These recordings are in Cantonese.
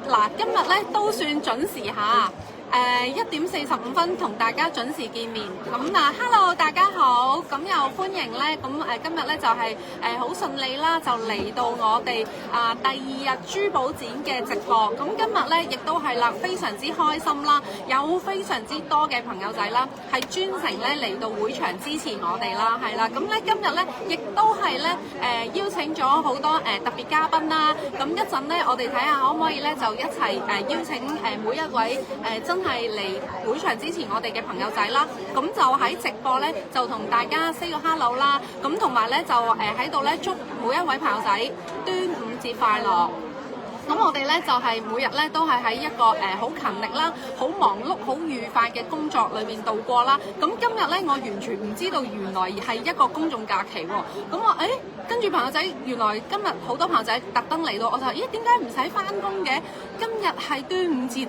嗱，今日咧都算準時下，1點45分同大家準時見面。咁Hello 大家好，咁又歡迎咧，咁今日咧就係好順利啦，就嚟到我哋第2日珠寶展嘅直播。咁今日咧亦都係啦，非常之開心啦，有非常之多嘅朋友仔啦，係專程咧嚟到會場支持我哋啦，係啦。咁咧今日咧亦都係咧邀請咗好多特別嘉賓啦。咁一陣咧，我哋睇下可唔可以咧就一齊邀請每一位真係嚟會場支持我哋嘅朋友仔啦。咁就喺直播咧就同大家 say 個 hello 啦。咁同埋咧就喺度咧祝每一位朋友仔端午節快樂。咁我哋咧就係每日咧都係喺一個好勤力啦、好忙碌、好愉快嘅工作裏面度過啦。咁今日咧我完全唔知道原來係一個公眾假期喎。咁我跟住朋友仔，原來今日好多朋友仔特登嚟到，我就話點解唔使返工嘅？今日係端午節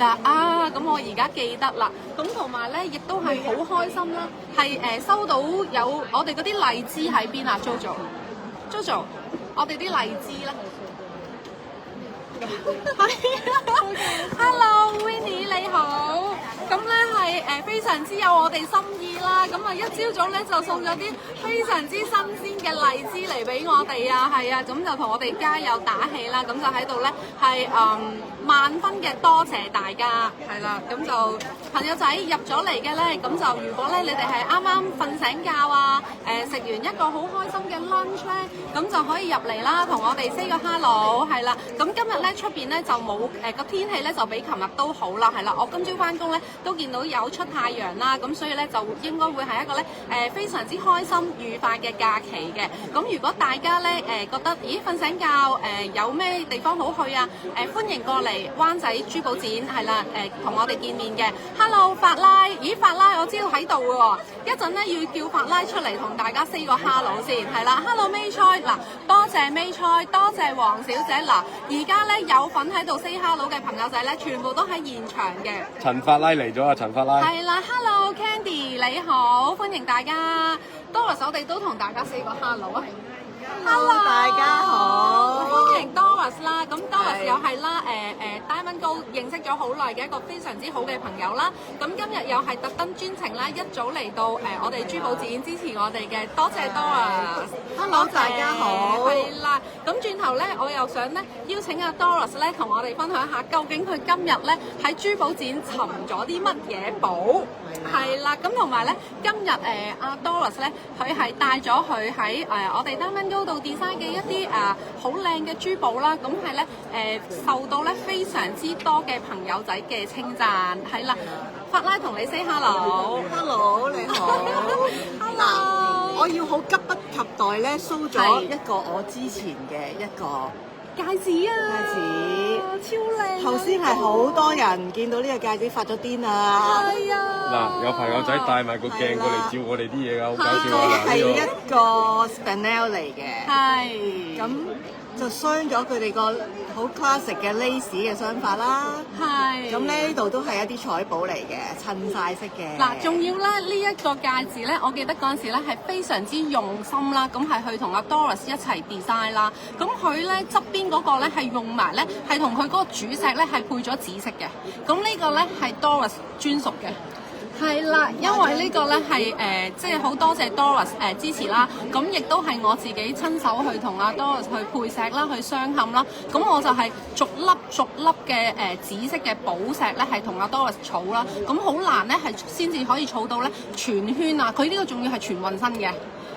咁我而家記得啦。咁同埋咧亦都係好開心啦，係收到有我哋嗰啲荔枝喺邊啊 ？Jojo，我哋啲荔枝咧。Hello Winnie 你好，咁咧係非常之有我哋心意啦，咁一朝早咧就送咗啲非常之新鮮嘅荔枝嚟俾我哋啊，係啊，咁就同我哋加油打氣啦，咁就喺度咧係萬分嘅多謝大家，係啦，咁就朋友仔入咗嚟嘅咧，咁就如果咧你哋係啱啱瞓醒覺食完一個好開心嘅 lunch 咧，咁就可以入嚟啦，同我哋 say 個 hello， 係啦，咁今日咧出邊咧就冇個天氣咧就比琴日都好啦，係啦，我今朝翻工咧都見到有出太陽啦，咁所以咧就應該會係一個咧非常之開心愉快嘅假期嘅。咁如果大家咧覺得咦瞓醒覺有咩地方好去啊？歡迎過嚟灣仔珠寶展，係啦，同我哋見面嘅。Hello 法拉，咦法拉我知道喺度喎，一陣咧要叫法拉出嚟同大家 say 個 hello 先，係啦。Hello May Choi， 嗱多謝 May Choi， 多謝黃小姐，嗱而家咧有份喺度 say hello 嘅朋友仔咧，全部都喺現場嘅。陳法拉嚟咗啊！陳法拉係啦 ，Hello Candy 你好，歡迎大家。Doris 我哋都同大家 say 個 hello 啊。Hello 大家好，歡迎 Doris 啦。咁 Doris 又係啦，Diamond Gold 認識咗好耐嘅一個非常之好嘅朋友啦。咁今日又係特登專程啦，一早嚟到我哋珠寶展支持我哋嘅，多謝 Doris。Hello 大家好。係啦，咁轉頭咧，我又想咧邀請阿 Doris 咧同我哋分享下，究竟佢今日咧喺珠寶展尋咗啲乜嘢寶？係啦，咁同埋咧今日阿 Doris 咧，佢係帶咗佢喺我哋 Diamond Gold 度 design 嘅一啲好靚嘅珠寶啦，咁係咧受到咧非常之多嘅朋友仔嘅稱讚，係啦。法拉同你 say hello。Hello 你好。Hello。我要好急不及待咧 show 咗一個我之前嘅一個戒指啊！戒指超靚。頭先係好多人見到呢個戒指發咗癲啊！係啊！嗱，有朋友仔帶埋個鏡過嚟照我哋啲嘢㗎，好搞笑啊！係一個 Spinel 嚟嘅，係咁就鑲咗佢哋個好 classic 嘅 lace 嘅鑲法啦。係。咁呢度都係一啲彩寶嚟嘅，襯晒色嘅。嗱，仲要咧呢一個戒指咧，我記得嗰陣時咧係非常之用心啦，咁係去同阿 Doris 一齊 design 啦。咁佢咧側邊嗰個咧係用埋咧係同佢嗰個主石咧係配咗紫色嘅。咁呢個咧係 Doris 專屬嘅。係啦，因為呢個咧係即係好多謝 Doris 支持啦，咁亦都係我自己親手去同阿 Doris 去配石啦，去鑲嵌啦，咁我就係逐粒嘅紫色嘅寶石咧，係同阿 Doris 儲啦，咁好難咧係先至可以儲到咧全圈啊！佢呢個仲要係全運身嘅。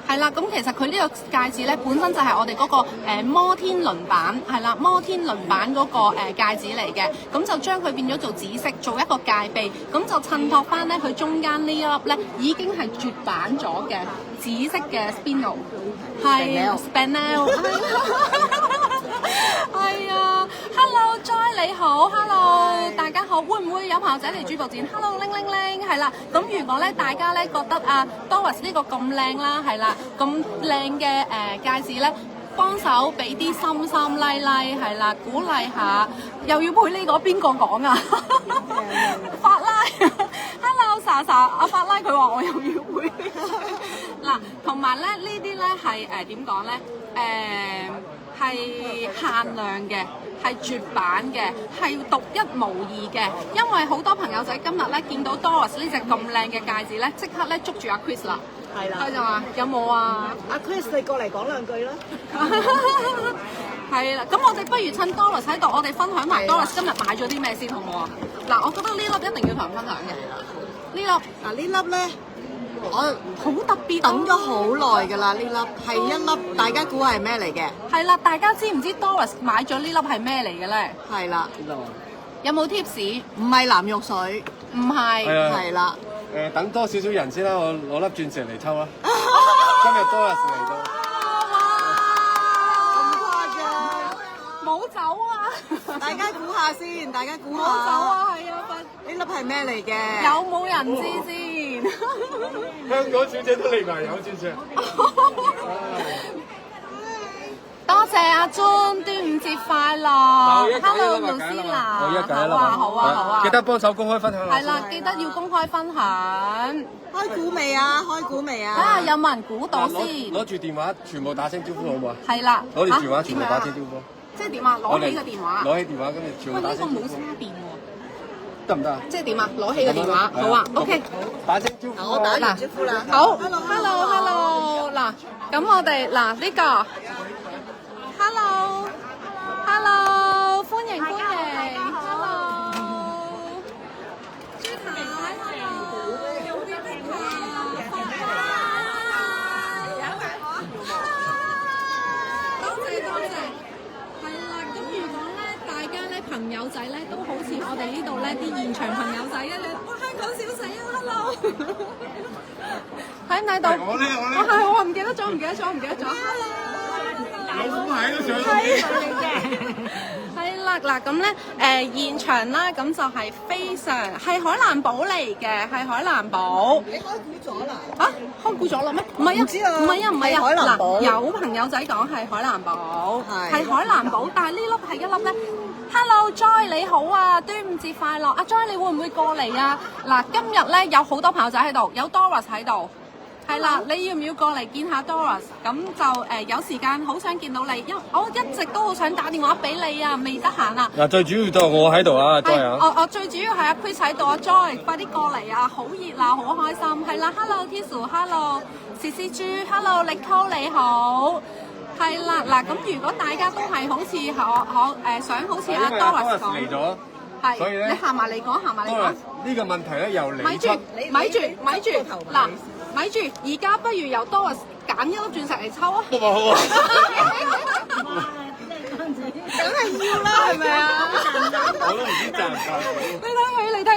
係啦，咁其實佢呢個戒指咧，本身就係我哋嗰個摩天輪版，係啦，摩天輪版嗰個戒指嚟嘅，咁就將佢變咗做紫色，做一個戒臂，咁就襯托翻咧佢中間呢一粒咧已經係絕版咗嘅紫色嘅 Spinel， 係 Spinel， 係啊 ，Hello Joy 你好 ，Hello 大家好，會唔會有朋友仔嚟珠寶展 ？Hello 鈴鈴鈴，係啦，咁如果咧大家咧覺得Doris 呢個咁靚啦，係啦，咁靚嘅戒指咧，幫手俾啲心心 like 係啦，鼓勵下，又要配呢個邊個講啊？法拉 ，Hello 莎莎，阿法拉佢話我又要配嗱，同埋咧呢啲咧係點講咧？係限量嘅，係絕版嘅，係獨一無二嘅。因為好多朋友仔今日咧見到 Doris 呢隻咁靚嘅戒指咧，即刻咧捉住阿 Chris 啦。係啦。佢就話：有冇啊？阿 Chris 你過嚟講兩句啦。係啦，咁我哋不如趁 Doris 喺度，我哋分享埋 Doris 今日買咗啲咩先，好唔好啊？嗱，我覺得呢粒一定要同人分享嘅。呢粒嗱呢粒咧，我好特別，等咗好耐㗎啦。呢粒係一粒，大家估係咩嚟嘅？係啦，大家知唔知 Doris 買咗呢粒係咩嚟嘅咧？係啦，有冇 tips？唔係藍玉水，唔係。係啦。等多少少人先啦，我攞粒鑽石嚟抽啦。今日 Doris 嚟到。冇走啊！大家估下先，大家估下。冇走啊，係啊，呢粒係咩嚟嘅？有冇人知先？香港小姐都嚟埋有鑽石。多謝阿 Jun，端午節快樂 ！Hello， 露思娜，我一計啦，好啊！記得幫手公開分享下。係啦，記得要公開分享。開估未啊？開估未啊？睇下有冇人估到先。攞住電話全部打聲招呼好唔好啊？係啦。攞住電話全部打聲招呼。即係點啊？攞起個電話。攞起電話跟住全部打聲招呼。喂，呢個冇叉電喎。得唔得啊？即係點啊？攞起個電話，好啊 ，OK。打聲招呼。我打完招呼啦。好，Hello，嗱，咁我哋嗱呢個。Hello， 歡迎，Hello， 朱太 ，Hello， 多謝，係啦，咁如果咧大家咧朋友仔咧都好似我哋呢度咧啲現場朋友仔一樣，哇香港小死啊 ，Hello， 睇唔睇到？我唔記得咗。老虎喺度上係啦，嗱咁咧，現場啦，咁就係非常係海南寶嚟嘅，係海南寶。你開估咗啦？嚇，開估咗啦咩？唔係啊，唔係啊，海南寶。嗱，有朋友仔講係海南寶，係海南寶，但係呢粒係一粒咧。Hello Joy 你好啊，端午節快樂！阿 Joy 你會唔會過嚟啊？嗱，今日咧有好多朋友仔喺度，有 Doris 喺度。係啦，你要唔要過嚟見下 Doris？咁就有時間好想見到你，因為我一直都好想打電話俾你啊，未得閒啊。嗱，最主要都係我喺度啊 ，Joy 啊。我最主要係阿 Chris 喺度啊 ，Joy 快啲過嚟啊，好熱鬧，好開心。係啦 ，Hello Tisu，Hello 時時豬 ，Hello 力溝你好。係啦，嗱咁如果大家都係好似想好似阿 Doris 講嚟咗，係，所以咧你行埋嚟講。呢個問題咧又嚟咪住，嗱，咪住，而家不如由 Doris 揀一粒鑽石嚟抽啊！好啊！梗係要啦，係咪啊？我都唔知賺唔賺。你睇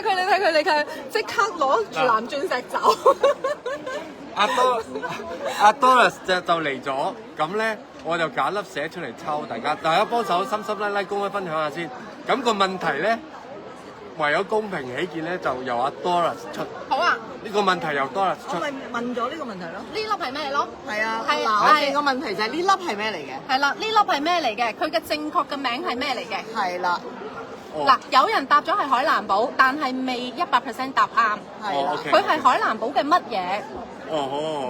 佢，即刻攞住藍鑽石走。阿 Doris 就嚟咗，咁咧我就揀粒寫出嚟抽，大家幫手心心拉拉公開分享下先。咁個問題咧，為咗公平起見咧，就由阿 Doris 出。好啊！呢個問題由 Doris 出。我咪問咗呢個問題咯。呢粒係咩咯？係啊。係嗱，我哋個問題就係呢粒係咩嚟嘅？係啦，呢粒係咩嚟嘅？佢嘅正確嘅名係咩嚟嘅？係啦。嗱，有人答咗係海南寶，但係未100%答啱。係啦。佢係海南寶嘅乜嘢？好。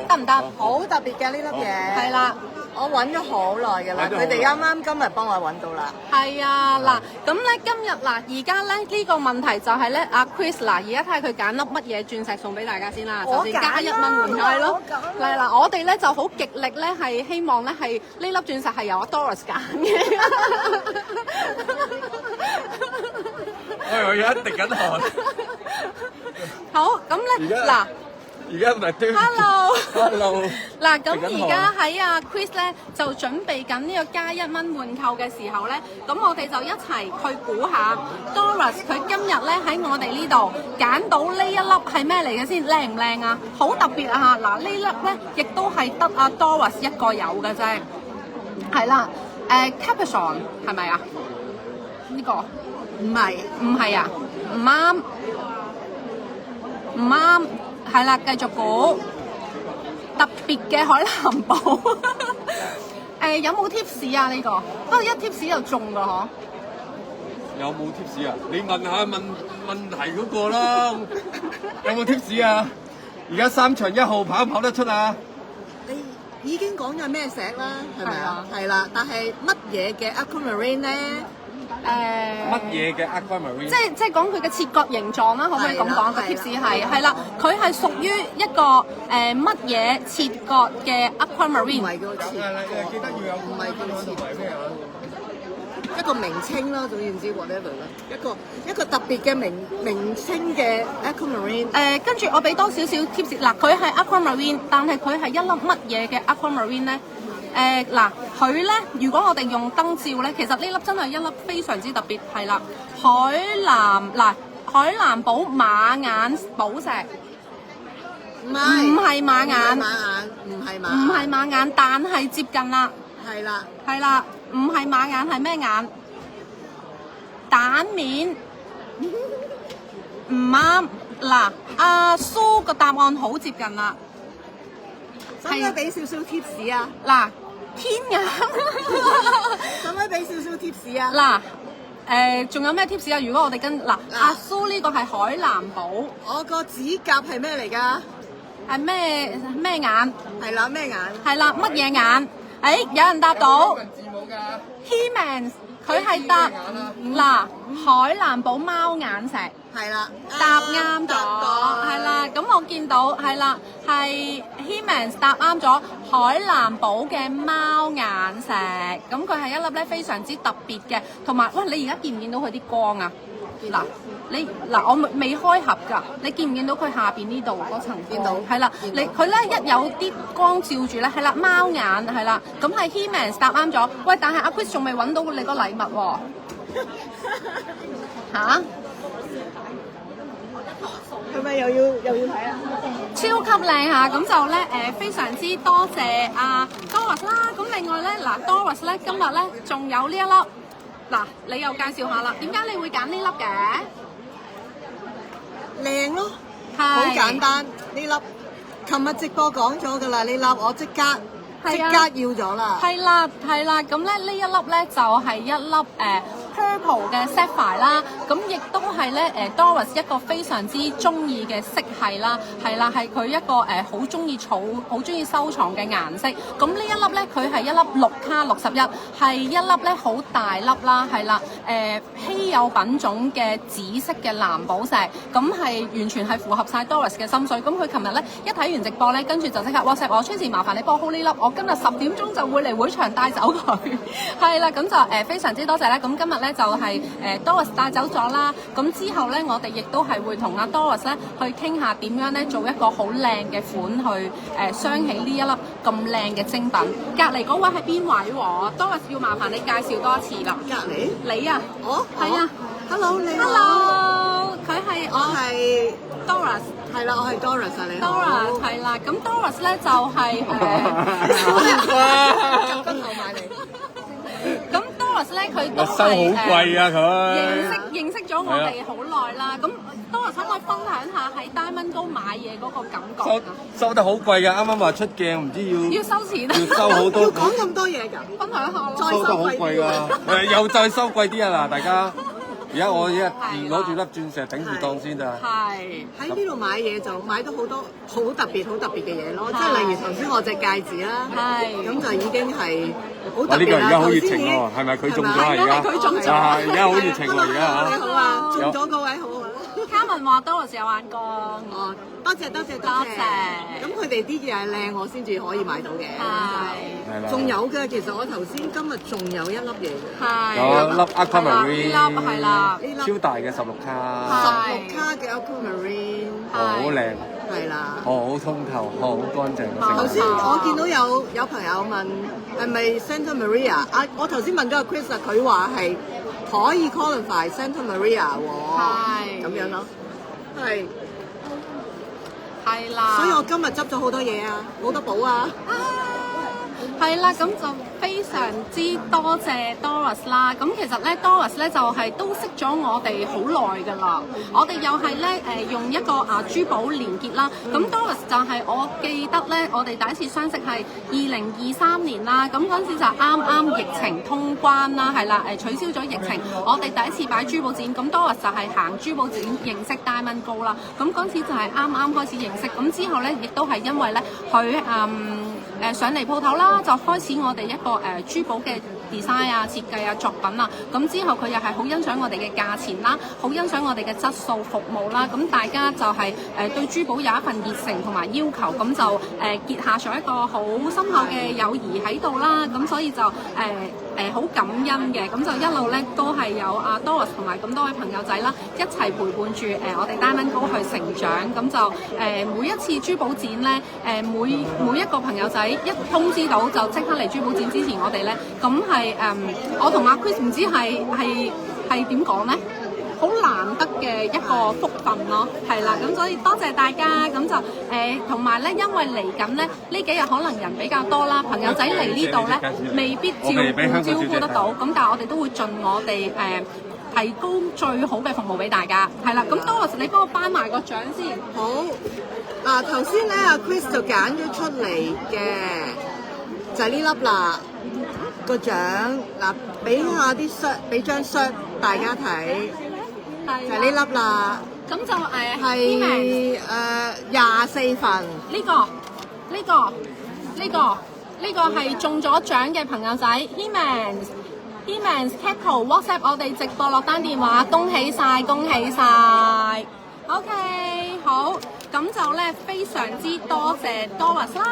得唔得？好特別嘅呢粒嘢。係啦。我揾咗好耐㗎啦，佢哋啱今日幫我揾到啦。係啊，嗱，咁咧今日而家咧呢個問題就係咧，阿 Chris 而家睇下佢揀粒乜嘢鑽石送俾大家先啦。首先加1蚊換係咯。嗱，我哋咧就好極力咧係希望咧係呢粒鑽石係由阿 Doris 揀嘅。我而家滴緊汗。好，咁咧嗱。而家唔係端午。Hello。嗱，咁而家喺阿 Chris 咧就準備緊呢個加1蚊換購嘅時候咧，咁我哋就一齊去估下 Doris 佢今日咧喺我哋呢度揀到呢一粒係咩嚟嘅先，靚唔靚啊？好特別啊！嗱，呢粒咧亦都係得阿 Doris 一個有嘅啫。係啦，Capuchon 係咪啊？呢個唔係啊，唔啱。係啦，繼續估特別嘅海南寶。有冇 tips 啊？呢個不過一 tips 就中㗎嗬。有冇 tips 啊？你問下問題嗰個啦。有冇 tips 啊？而家3場1號跑唔跑得出啊？已經講咗咩石啦，係咪啊係啊？係啦，但係乜嘢嘅 aquamarine 咧？乜嘢嘅 aquamarine？即係講佢嘅切割形狀啦，可唔可以咁講？個係啦 tips 係啦，佢係屬於一個乜嘢切割嘅唔 aquamarine？係叫切割，記得要有唔係叫切咩啊？一個名稱啦，總言之 whatever 啦，一個特別嘅名稱嘅 aquamarine。跟住我俾多少少 tips 嗱，佢係 aquamarine，但係佢係一粒乜嘢嘅 aquamarine 咧？嗱，佢咧，如果我哋用燈照咧，其實呢粒真係一粒非常之特別，係啦，海藍寶馬眼寶石，唔係馬眼，唔係馬眼，唔係馬眼，但係接近啦，係啦，係啦，唔係馬眼係咩眼？蛋面唔啱，嗱，阿蘇個答案好接近啦，使唔使俾少少 tips 啊？嗱，天眼。使唔使俾少少 tips 啊？嗱，仲有咩 tips 啊？如果我哋跟阿蘇呢個係海藍寶，我個指甲係咩嚟㗎？係咩眼？係啦，咩眼？係啦，乜嘢眼？有人答到字母㗎。 He-Man，佢係答嗱海藍寶貓眼石。係啦，答啱咗，係啦，咁我見到係啦，係 He-Man 答啱咗海藍寶嘅貓眼石，咁佢係一粒咧非常之特別嘅，同埋喂，你而家見唔見到佢啲光啊？嗱，我未開盒㗎，你見唔見到佢下邊呢度嗰層光？見到係啦，佢咧一有啲光照住咧，係啦，貓眼係啦，咁係 He-Man 答啱咗，喂，但係阿 Chris 仲未揾到你個禮物喎，嚇？係咪又要睇啊？超級靚嚇，咁就咧非常之多謝阿 Doris 啦。咁另外咧嗱 Doris 咧今日咧仲有呢一粒，嗱你又介紹下啦，點解你會揀呢粒嘅？靚咯，係好簡單呢粒。琴日直播講咗㗎啦，呢粒我即刻係啊要咗啦。係啦，咁咧呢一粒咧就係一粒purple 嘅 sapphire 啦，咁亦都係咧Doris 一個非常之中意嘅色系啦，係啦，係佢一個好中意儲、好中意收藏嘅顏色。咁呢一粒咧，佢係一粒綠卡61，係一粒咧好大粒啦，係啦，稀有品種嘅紫色嘅藍寶石，咁係完全係符合晒 Doris 嘅心水。咁佢琴日咧一睇完直播咧，跟住就即刻 WhatsApp 我，Tracy 麻煩你幫我 hold 呢粒，我今日10點鐘就會嚟會場帶走佢。係啦，咁就非常之多謝啦。咁今日咧就係Doris 帶走咗啦。咁之後咧，我哋亦都係會同阿 Doris 咧去傾下點樣咧做一個好靚嘅款去鑲起呢一粒咁靚嘅精品。隔離嗰位係邊位喎？Doris 要麻煩你介紹多一次啦。隔離你啊，我係啊 ，Hello 你好 ，Hello，佢係我係 Doris。係啦，我係 Doris 啊，你好。 Doris 係啦，咁 Doris 咧就係夾骨頭埋嚟。咁 Doris 咧佢都收好貴啊佢。認識咗我哋好耐啦。咁 Doris 可唔可以分享下喺 Diamond Go 買嘢嗰個感覺啊？收得好貴㗎，啱啱話出鏡唔知要收錢啊！要收好多要講咁多嘢㗎？分享下咯。再收得好貴㗎，又再收貴啲啊嗱，大家。而家我攞住粒鑽石頂住檔先咋。係。喺呢度買嘢就買到好多好特別嘅嘢咯，即係例如頭先我隻戒指啦，咁就已經係好特別啦。呢個而家好熱情喎，係咪佢中咗啊？而家佢中咗而家好熱情喎，而家你好啊，中咗嗰位好啊。Carmen 話 Doris 有眼光。哦，多謝。咁佢哋啲嘢係靚，我先至可以買到嘅。係啦。仲有嘅，其實我頭先今日仲有一粒嘢嘅。係。有粒 aquamarine。呢粒係啦。超大嘅16卡。16卡嘅 aquamarine。好靚。係啦。好通透，好乾淨嘅。頭先我見到有朋友問係咪 Santa Maria 啊？我頭先問咗阿 Chris 啊，佢話係可以 qualify Santa Maria 喎。係。咁樣咯。係。係啦。所以我今日執咗好多嘢啊，好多寶啊。係啦，咁就非常之多謝 Doris 啦。咁其實咧 Doris 咧就係都識咗我哋好耐㗎啦。我哋又係咧用一個珠寶連結啦。咁 Doris 就係我記得咧，我哋第一次相識係2023年啦。咁嗰陣時就啱疫情通關啦，係啦，取消咗疫情，我哋第一次擺珠寶展。咁 Doris 就係行珠寶展認識 Diamond Go 啦。咁嗰陣時就係啱開始認識。咁之後咧，亦都係因為咧佢上嚟鋪頭啦，就開始我哋一個珠寶嘅design 啊、設計啊、作品啊，咁之後佢又係好欣賞我哋嘅價錢啦，好欣賞我哋嘅質素服務啦，咁大家就係對珠寶有一份熱誠同埋要求，咁就結下咗一個好深厚嘅友誼喺度啦，咁所以就好感恩嘅，咁就一路咧都係有阿 Doris 同埋咁多位朋友仔啦，一齊陪伴住我哋Diamond Gold去成長，咁就每一次珠寶展咧，每一個朋友仔一通知到就即刻嚟珠寶展支持我哋咧，咁係我同阿 Chris 唔知係點講咧？好難得嘅一個福分咯，係啦，咁所以多謝大家，咁就同埋咧，因為嚟緊咧呢幾日可能人比較多啦，朋友仔嚟呢度咧未必招呼得到，咁但係我哋都會盡我哋提供最好嘅服務俾大家，係啦，咁Doris你幫我頒埋個獎先。好，嗱頭先咧阿 Chris 就揀咗出嚟嘅就係呢粒啦個獎，嗱俾下啲 shirt， 俾張 shirt 大家睇。就係呢粒啦，咁就係24份。呢個係中咗獎嘅朋友仔 Hemans Capital WhatsApp 我哋直播落單電話，恭喜晒！ OK 好，咁就咧非常之多謝 Doris 啦，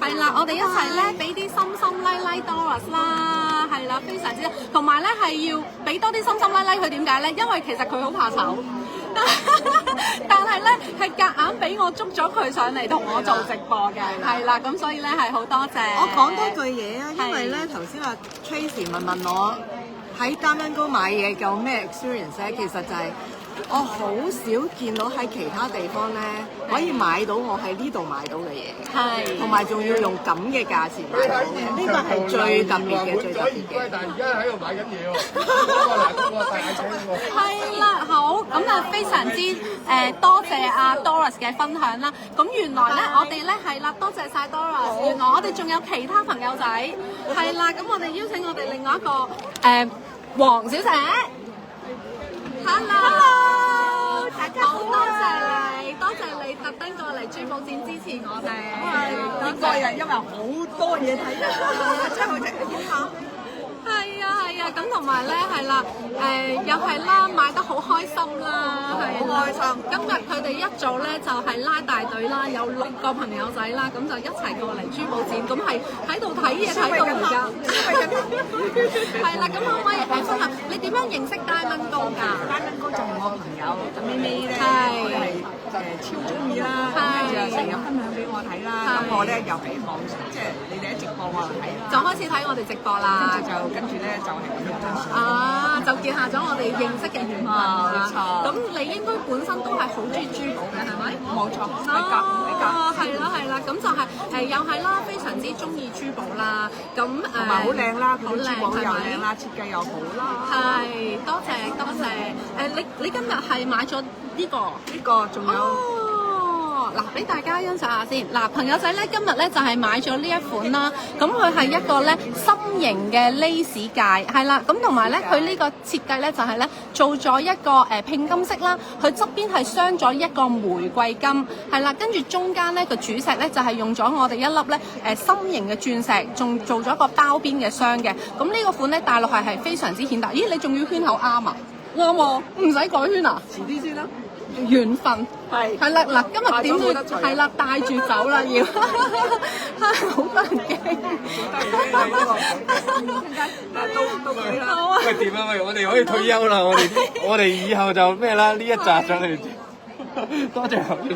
係啦，我哋一齊咧俾啲心拉 Doris 啦，係啦，非常之，同埋咧係要俾多啲心拉佢，點解咧？因為其實佢好怕醜，但係咧係夾硬俾我捉咗佢上嚟同我做直播嘅，係啦，咁所以咧係好多謝。我講多句嘢啊，因為咧頭先阿 Tracy 問我喺Diamond Gold買嘢有咩 experience 咧，其實就係我好少見到喺其他地方咧可以買到我喺呢度買到嘅嘢，係，同埋仲要用咁嘅價錢買到嘅，呢個係最特別嘅，最特別嘅。但係而家喺度買緊嘢喎，大眼睛喎。係啦，好，咁啊非常之多謝阿 Doris 嘅分享啦。咁原來咧我哋咧係啦，多謝晒 Doris。原來我哋仲有其他朋友仔，係啦，咁我哋邀請我哋另外一個黃小姐。Hello， 大家好，多謝你特登過嚟珠寶展支持我哋。呢個人因為好多嘢睇啊，真係好正。係啊，咁同埋咧係啦，又係啦，買得好開心啦，係啦，好開心。今日佢哋一早咧就係拉大隊啦，有6個朋友仔啦，咁就一齊過嚟珠寶展，咁係喺度睇嘢睇到而家。係啦，咁可唔可以分享你點樣認識Diamond Gold㗎？Diamond Gold就係我朋友咪咪咧，我哋係超中意啦，跟住又成日分享俾我睇啦，咁我咧又喺網即係你哋喺直播我睇啦，就開始睇我哋直播啦。跟住咧就係咁樣。啊，就結下咗我哋認識嘅緣分啦。冇錯。咁你應該本身都係好中意珠寶嘅，係咪？冇錯。係啦，咁就係又係啦，非常之中意珠寶啦。咁同埋好靚啦，佢啲珠寶又靚啦，設計又好啦。係，多謝。你今日係買咗呢個？呢個仲有。嗱，俾大家欣賞下先。嗱，朋友仔咧，今日咧就係買咗呢一款啦。咁佢係一個咧心形嘅 lace 戒，係啦。咁同埋咧，佢呢個設計咧就係咧做咗一個拼金色啦。佢側邊係鑲咗一個玫瑰金，係啦。跟住中間咧個主石咧就係用咗我哋一粒咧心形嘅鑽石，仲做咗一個包邊嘅鑲嘅。咁呢個款咧大陸係非常之顯達。咦，你仲要圈口啱啊？啱喎，唔使改圈啊？遲啲先啦。緣分係啦，嗱，今日點都係啦，帶住走啦要，好得人驚。到佢啦。好啊。喂，點啊？喂，我哋可以退休啦，我哋以後就咩啦？呢一集上嚟，多謝上嚟。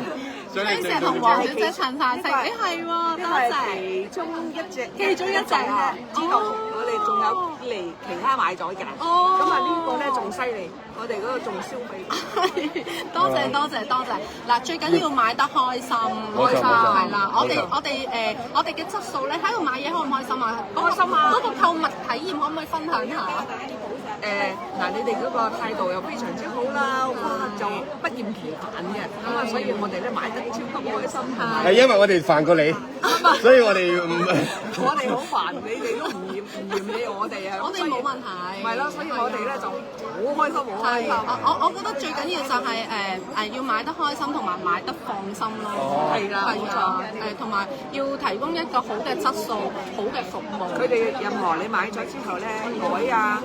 多謝同黃小姐襯晒色，係喎，多謝。其中一隻啊，之後我哋仲有嚟其他買咗㗎。哦。咁啊呢個咧仲犀利，我哋嗰個仲消費。多謝。嗱，最緊要買得開心，係啦。我哋嘅質素咧喺度買嘢開唔開心啊？開心啊！嗰個購物體驗可唔可以分享下？嗱，你哋嗰個態度又非常之好啦，就不厭其煩嘅，咁啊，所以我哋咧買得超級開心。係因為我哋煩過你。所以我哋唔我哋好煩，你哋都唔嫌棄我哋啊！我哋冇問題。係咯，所以我哋咧就好開心，好開心。我覺得最緊要就係要買得開心同埋買得放心咯。係啦，冇錯。同埋要提供一個好嘅質素、好嘅服務。佢哋任何你買咗之後咧，改啊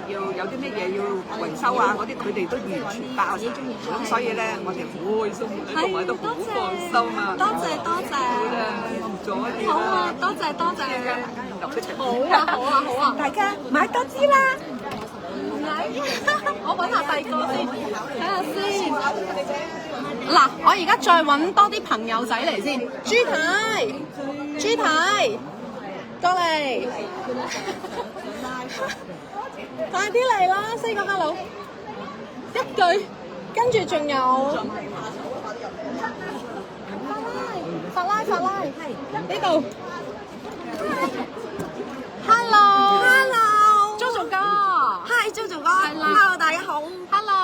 要有啲乜嘢要維修啊嗰啲，佢哋都完全包晒。咁所以咧，我哋好開心，同埋都好放心啊！多謝多謝。好啊，多謝多謝。好啊，大家買多支啦！我揾下第二個先，睇下先。嗱，我而家再揾多啲朋友仔嚟先。朱太，過嚟，快啲嚟啦！say 個 hello，一句，跟住仲有法拉，係呢度。Hello，Jojo 哥 ，Hi，Jojo 哥係啦，Hello，大家好 ，Hello，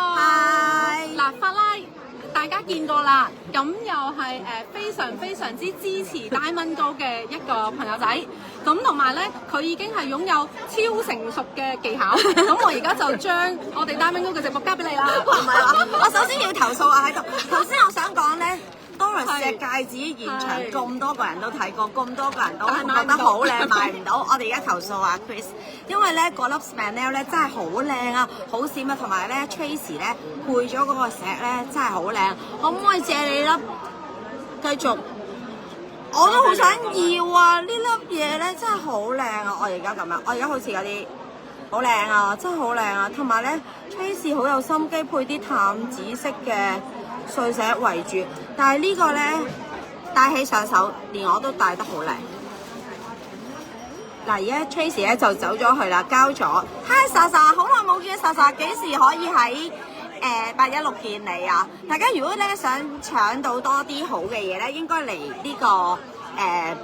嗱，法拉大家見過啦，咁又係非常之支持大蚊高嘅一個朋友仔，咁同埋咧佢已經係擁有超成熟嘅技巧，咁我而家就將我哋大蚊高嘅直播交俾你啦。唔係啊，我首先要投訴啊喺度。頭先我想講咧。Doris 嘅戒指現場咁多個人都睇過，咁多個人都覺得好靚，買唔到。我哋而家投訴啊 Chris， 因為咧嗰粒 Spanel 咧真係好靚啊，好閃啊，同埋咧 Tracy 咧配咗嗰個石咧真係好靚，可唔可以借你粒？繼續，我都好想要啊！呢粒嘢咧真係好靚啊！我而家咁樣，我而家好似有啲好靚啊，真係好靚啊！同埋咧 Tracy 好有心機配啲淡紫色嘅碎石圍住，但係呢個咧戴起上手，連我都戴得好靚。嗱，而家 Tracy 咧就走咗去啦，交咗。Hi 莎莎，好耐冇見，莎莎幾時可以喺816見你啊？大家如果咧想搶到多啲好嘅嘢咧，應該嚟呢個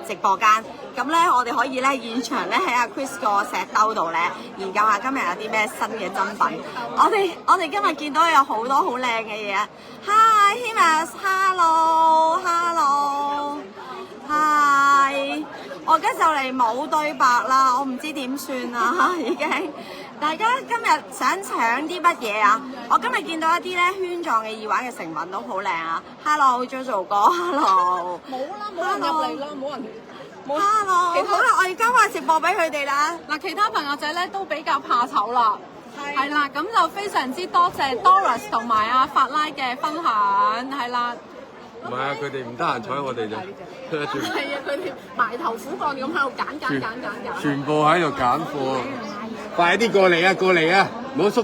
直播間。咁咧，我哋可以咧現場咧喺阿 Chris 個石兜度咧研究下今日有啲咩新嘅珍品。我哋今日見到有好多好靚嘅嘢啊 ！Hi Himas，Hello，Hi， 我而家就嚟冇對白啦，我唔知點算啊已經。大家今日想搶啲乜嘢啊？我今日見到一啲咧圈狀嘅耳環嘅成品都好靚啊 ！Hello，Jojo 哥 ，Hello。冇啦，冇人入嚟啦，冇人。Hello，好啦，我要交翻直播俾佢哋啦。嗱，其他朋友仔咧都比較怕醜啦，係啦，咁就非常之多謝 Doris 同埋阿法拉嘅分享，係啦。唔係啊，佢哋唔得閒睬我哋啫。係啊，佢哋埋頭苦幹咁喺度揀，全部喺度揀貨，快啲過嚟啊！過嚟啊！唔好縮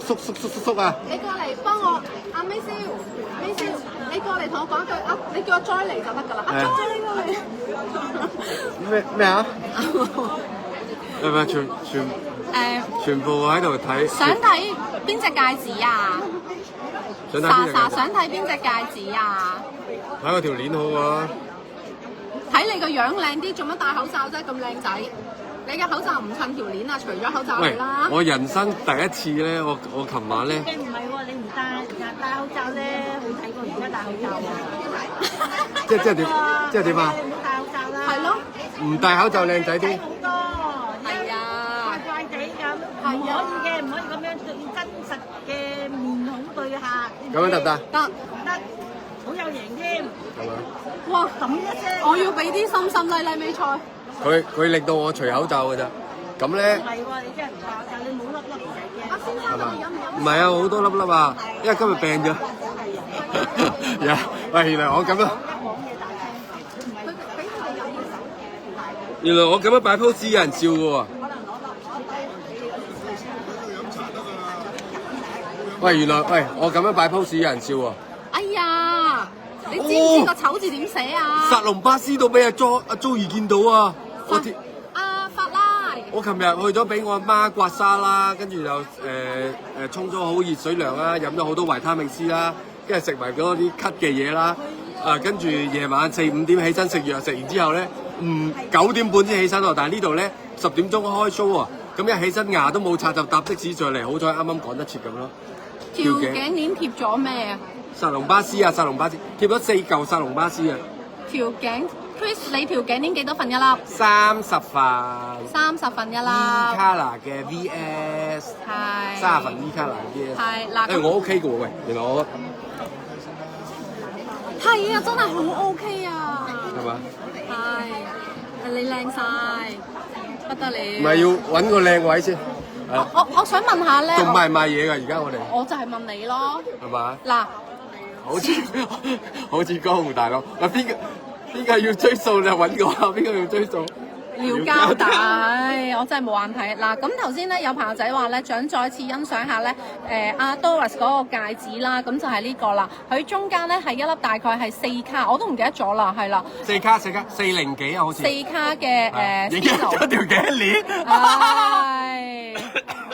啊！你過嚟幫我，阿 May 少，你過嚟同我講一句啊！你叫我 Joy 嚟就得㗎啦，阿 Joy 你過嚟。咩啊？係咪全部喺度睇？想睇邊隻戒指啊？莎想睇邊隻戒指啊？睇我條鏈好喎。睇你個樣靚啲，做乜戴口罩啫？咁靚仔，你嘅口罩唔襯條鏈啊？除咗口罩嚟啦。我人生第一次咧，我琴晚咧。唔係喎，你唔戴口罩咧，好睇過而家戴口罩喎。即係點？即係點啊？你唔好戴口罩啦。係咯。唔戴口罩靚仔啲。好多。係啊。怪怪地咁。係啊。唔可以嘅，唔可以咁樣對真實嘅面孔對客。咁樣得唔得？得。好有型添。係嘛？哇！咁一聲，我要俾啲心麗美菜。佢令到我除口罩㗎咋，咁咧。唔係喎，你真係唔戴口罩，你冇粒唔使驚。阿先生，你飲唔飲？唔係啊，好多粒啊，因為今日病咗。喂，原來我咁樣。原來我咁樣擺 pose 有人笑㗎喎。喂，原來我咁樣擺 pose 有人笑喎。哎呀，你知唔知個醜字點寫啊？薩隆巴斯都俾阿 Joey 見到啊！阿法拉。我琴日去咗俾我阿媽刮痧啦，跟住又沖咗好熱水涼啦，飲咗好多維他命 C 啦，跟住食埋嗰啲咳嘅嘢啦。跟住夜晚4、5點起身食藥，食完之後咧，9點半先起身喎。但係呢度咧10點鐘開 show 喎，咁一起身牙都冇刷就搭的士上嚟，好彩啱啱趕得切咁咯。條頸鏈貼咗咩啊？薩隆巴斯啊，薩隆巴斯貼咗4嚿薩隆巴斯啊！條頸 Chris，你條頸鏈幾多份一粒30份。 ？30份一粒。E-Color 嘅 VS，係。 30份 E-Color 嘅 VS。係嗱。我 OK 嘅喎，喂，原來我係啊，真係好 OK 啊。係嘛？係，你靚晒，不得了。唔係要揾個靚位先。我想問下咧。仲賣唔賣嘢㗎？而家我哋。我就係問你咯。係嘛？嗱。好似江湖大佬，嗱邊個要追數就揾我啊？邊個要追數？廖交帶，我真係冇眼睇。嗱，咁頭先咧有朋友仔話咧，想再次欣賞下咧，阿 Doris 嗰個戒指啦，咁就係呢個啦。佢中間咧係一粒大概係4卡，我都唔記得咗啦，係啦。4卡4零幾啊，好似。4卡嘅影咗條頸鏈。係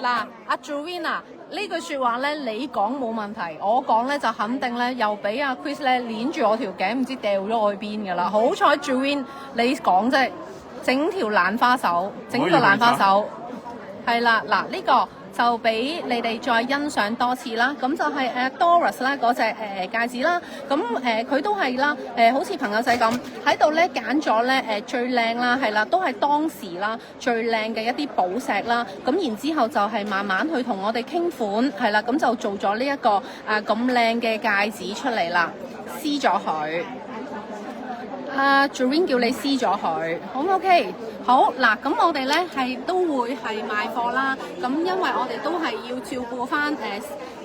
嗱，阿 Joanna 呢句説話咧，你講冇問題，我講咧就肯定咧又俾阿 Chris 咧攆住我條頸，唔知掉咗我去邊㗎啦。好彩 Joanna 你講啫。整條蘭花手，整個蘭花手，係啦，嗱呢個就俾你哋再欣賞多次啦。咁就係Doris 啦嗰隻戒指啦。咁佢都係啦，好似朋友仔咁喺度咧揀咗咧最靚啦，係啦，都係當時啦最靚嘅一啲寶石啦。咁然之後就係慢慢去同我哋傾款，係啦，咁就做咗呢一個咁靚嘅戒指出嚟啦，撕咗佢。Joanne 叫你撕咗佢，好唔 OK？好嗱，咁我哋咧都會係賣貨啦。咁因為我哋都係要照顧翻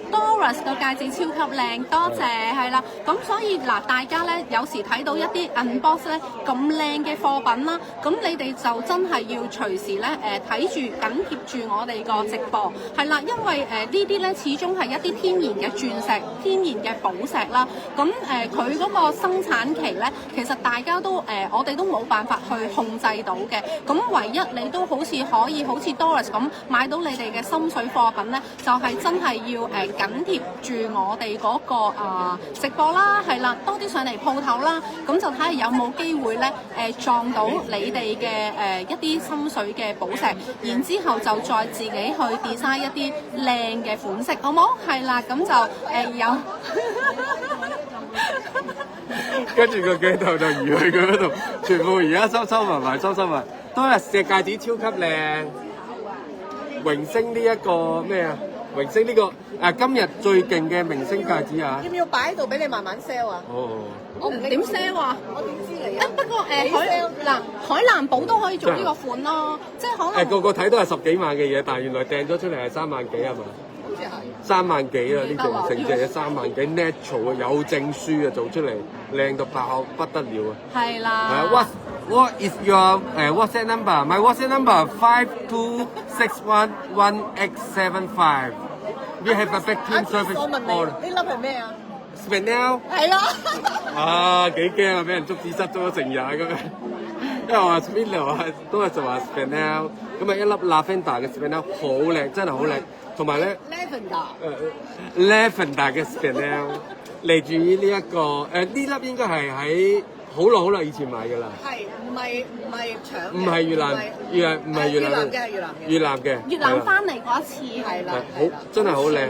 Doris 個戒指超級靚，多謝係啦。咁所以嗱，大家咧有時睇到一啲 unbox 咧咁靚嘅貨品啦，咁你哋就真係要隨時咧睇住緊貼住我哋個直播係啦，因為呢啲咧始終係一啲天然嘅鑽石、天然嘅寶石啦。咁佢嗰個生產期咧，其實大家都我哋都冇辦法去控制到嘅。咁唯一你都好似可以好似 Doris 咁買到你哋嘅心水貨品咧，就係真係要緊貼住我哋嗰個直播啦，係啦，多啲上嚟鋪頭啦，咁就睇下有冇機會咧撞到你哋嘅一啲心水嘅寶石，然之後就再自己去 design 一啲靚嘅款式，好冇？係啦，咁就有。跟住個鏡頭就移去佢嗰度，全部而家收埋，都係隻戒指超級靚，榮星呢一個咩啊？榮星呢個今日最勁嘅明星戒指啊！要唔要擺喺度俾你慢慢 sell 啊？哦，我唔點 sell 啊！我點知你啊？不過海南寶都可以做呢個款咯，即係可能個個睇都係10幾萬嘅嘢，但係原來訂咗出嚟係3萬幾係嘛？好似係3萬幾啊！呢隻成隻嘢3萬幾 natural 啊，有證書啊，做出嚟靚到爆不得了啊！係啦。係啊，What is your WhatsApp number? My WhatsApp number 52611875. We have a back team service. 我問你，呢粒係咩啊 Spinel 係咯。啊，幾驚啊！俾人捉紙失咗成日咁樣。因為我話 Spinel 啊，都係就話 Spinel，咁啊一粒 lavender 嘅 Spinel 好靚，真係好靚。同埋咧 ，lavender 嘅 Spinel 嚟自於呢一個呢粒應該係喺好耐以前買㗎啦。係唔係搶？唔係越南嘅，越南嘅。越南翻嚟嗰一次係啦，好真係好靚。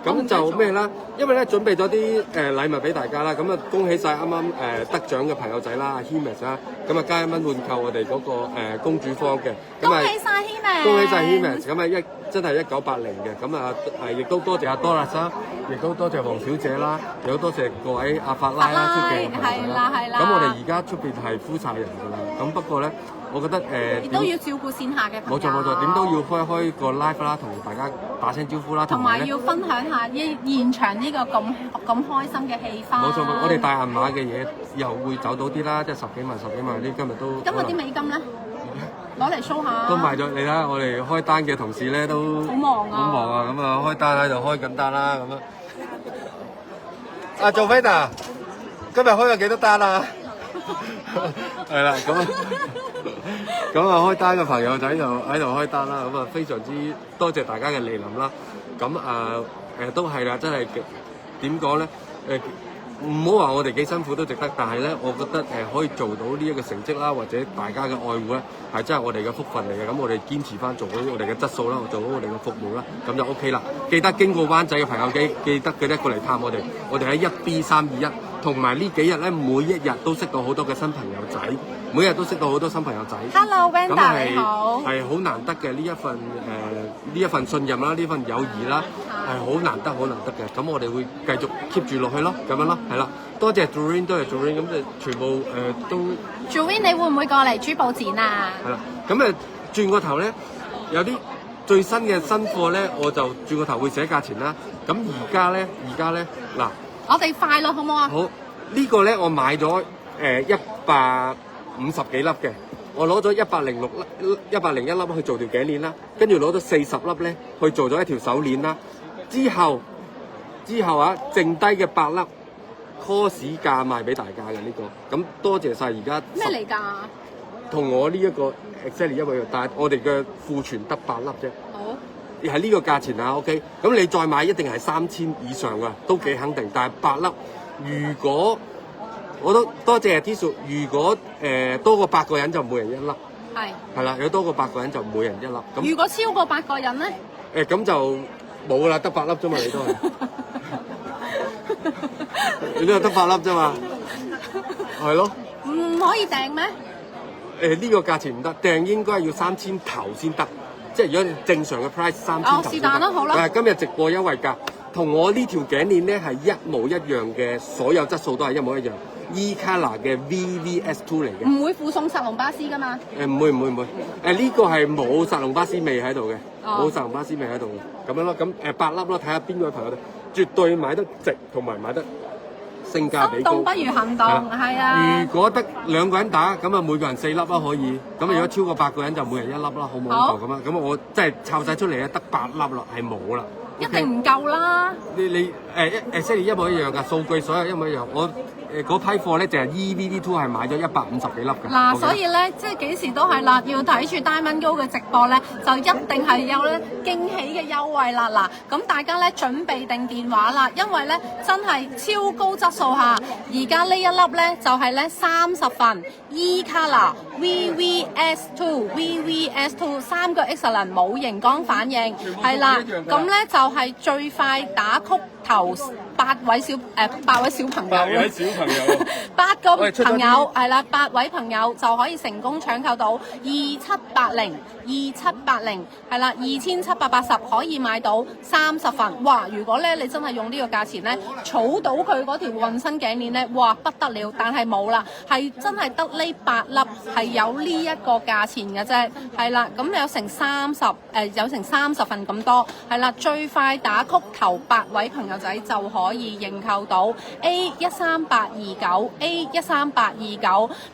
咁就咩啦？因為咧準備咗啲禮物俾大家啦，咁啊恭喜晒啱啱得獎嘅朋友仔啦，阿 Himes 啦，咁啊加1蚊換購我哋嗰個公主坊嘅，恭喜晒 Himes，恭喜晒 Himes，咁啊真係1980嘅，咁啊亦都多謝阿 Doris 啦，亦都多謝黃小姐啦，亦都多謝各位阿法拉啦出鏡嘅朋友啦，咁我哋而家出邊係呼晒人㗎啦，咁不過咧。我覺得亦都要照顧線下嘅朋友。冇錯，點都要開個 live 啦，同大家打聲招呼啦，同埋要分享下現場呢個咁開心嘅氣氛。冇錯，我哋大銀碼嘅嘢又會走到啲啦，即係10幾萬啲，今日都。今日啲美金咧，攞嚟 show 下。都賣咗，你睇下我哋開單嘅同事咧都好忙啊，咁啊開單喺度開緊單啦，咁啊。阿做飛達，今日開咗幾多單啊？係啦，咁啊開單嘅朋友仔就喺度開單啦，咁啊非常之多謝大家嘅蒞臨啦，咁都係啦，真係點講咧？唔好話我哋幾辛苦都值得，但係咧，我覺得可以做到呢一個成績啦，或者大家嘅愛護咧，係真係我哋嘅福分嚟嘅。咁我哋堅持翻做好我哋嘅質素啦，做好我哋嘅服務啦，咁就 OK 啦。記得經過灣仔嘅朋友記得過嚟探我哋喺1B321 同埋呢幾日咧，每一日都識到好多嘅新朋友仔，每日都識到好多新朋友仔。Hello Wanda 咁你好，係好難得嘅呢一份信任啦，呢份友誼啦，係好難得嘅。咁我哋會繼續 keep 住落去咯，咁樣咯，係啦。多謝 Doreen， 多謝 Doreen， 咁就全部都。Doreen 你會唔會過嚟珠寶展啊？係啦，咁轉個頭咧，有啲最新嘅新貨咧，我就轉個頭會寫價錢啦。咁而家咧嗱。我哋快咯，好唔好啊？好，呢個咧我買咗150幾粒嘅，我攞咗101粒去做條頸鏈啦，跟住攞咗40粒咧去做咗一條手鏈啦。之後啊，剩低嘅8粒 cost 價賣俾大家嘅呢個，咁多謝晒而家咩嚟㗎？同我呢一個 exactly 一模一樣，但係我哋嘅庫存得8粒啫。好。係呢個價錢啊 ，OK， 咁你再買一定係3000以上㗎，都幾肯定。但係8粒，如果我都多謝 Tissot， 如果多過8個人就每人1粒。係啦，如果多過8個人就每人1粒。咁如果超過8個人咧？咁就冇啦，得8粒啫嘛，你都係。你都係得8粒啫嘛，係咯。唔可以訂咩？呢個價錢唔得，訂應該要3000頭先得。即係如果正常嘅 price 3000頭是但啦，好啦。今日直播優惠價，同我呢條頸鏈咧係一模一樣嘅，所有質素都係一模一樣。E-Color 嘅 VVS2 嚟嘅。唔會附送薩隆巴斯㗎嘛？唔會。呢個係冇薩隆巴斯味喺度嘅，冇薩隆巴斯味喺度嘅，咁樣咯。咁8粒咯，睇下邊個朋友哋絕對買得值，同埋買得性價比高。心動不如行動，係啊。如果得2個人打，咁啊每個人4粒啦可以。咁如果超過8個人就每人1粒啦，好唔好？咁啊，咁我真係湊晒出嚟咧，得8粒啦，係冇啦。一定唔夠啦。你Sally 一模一樣㗎，數據所有一模一樣。我嗰批貨咧就係 EVD2 係買咗150幾粒㗎。嗱，所以咧即係幾時都係啦，要睇住 Diamond Go 嘅直播咧，就一定係有咧驚喜嘅優惠啦。嗱，咁大家咧準備定電話啦，因為咧真係超高質素下，而家呢一粒咧就係咧30份 E-Color VVS2 3個 excellent 冇熒光反應，係啦，咁咧就係最快打曲頭8位小朋友，8位小朋友，8個朋友係啦，8位朋友就可以成功搶購到2780係啦，2780可以買到30份。哇！如果咧你真係用呢個價錢咧，儲到佢嗰條渾身頸鏈咧，哇不得了！但係冇啦，係真係得呢8粒係有呢一個價錢嘅啫，係啦，咁有成30份咁多，係啦，最快打曲頭8位朋友仔就可以認購到 A13829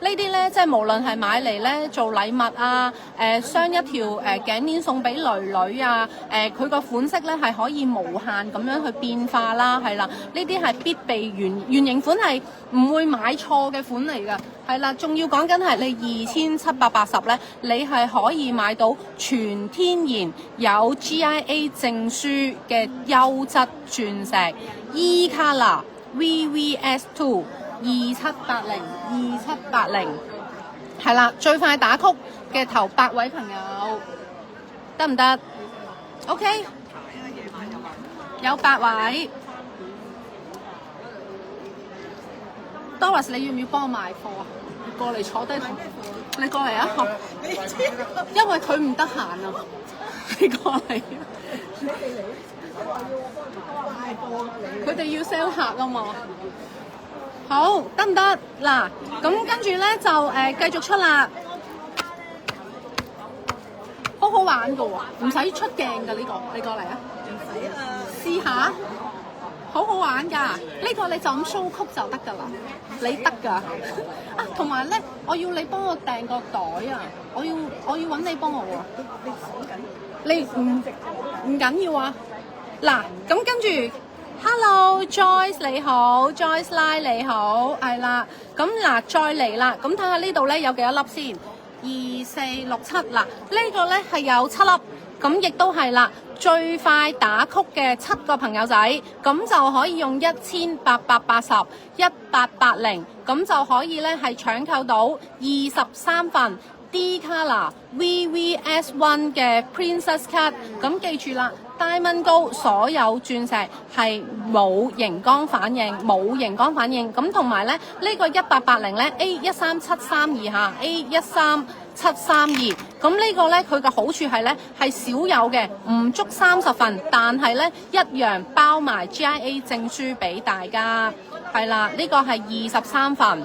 呢啲咧，即係無論係買嚟咧做禮物啊，鑲一條頸鏈送俾囡囡啊，佢個款式咧係可以無限咁樣去變化啦，係啦，呢啲係必備原型款，係唔會買錯嘅款嚟㗎，係啦，仲要講緊係你2780咧，你係可以買到全天然有 GIA 證書嘅優質鑽石 E-Color VVS2 2780係啦，最快打曲嘅頭8位朋友得唔得 ？OK， 有8位。Doris， 你要唔要幫我賣貨啊？你過嚟坐低同你過嚟啊！因為佢唔得閒啊，你過嚟。佢哋要 sell 客啊嘛。好，得唔得？嗱，咁跟住咧就繼續出啦。好好玩噶喎，唔使出鏡噶呢個，你過嚟啊！唔使啊，試下。好好玩㗎，呢個你就咁 show 曲就得㗎啦，你得㗎啊！同埋咧，我要你幫我訂個袋啊，我要揾你幫我喎。你唔緊要啊。嗱，咁跟住 ，Hello Joyce 你好 ，Joyce 拉你好，係啦。咁嗱，再嚟啦，咁睇下呢度咧有幾多粒先？2、4、6、7，嗱，呢個咧係有7粒。咁亦都係啦，最快打曲嘅7個朋友仔，咁就可以用1880 1880，咁就可以咧係搶購到23份 D-Color VVS1 嘅 Princess Cut。咁記住啦 Diamond Gold 所有鑽石係冇熒光反應，咁同埋咧呢個1880咧 A13732下 A13732，咁呢個咧佢嘅好處係咧係少有嘅，唔足30份，但係咧一樣包埋 GIA 證書俾大家，係啦，呢個係23份。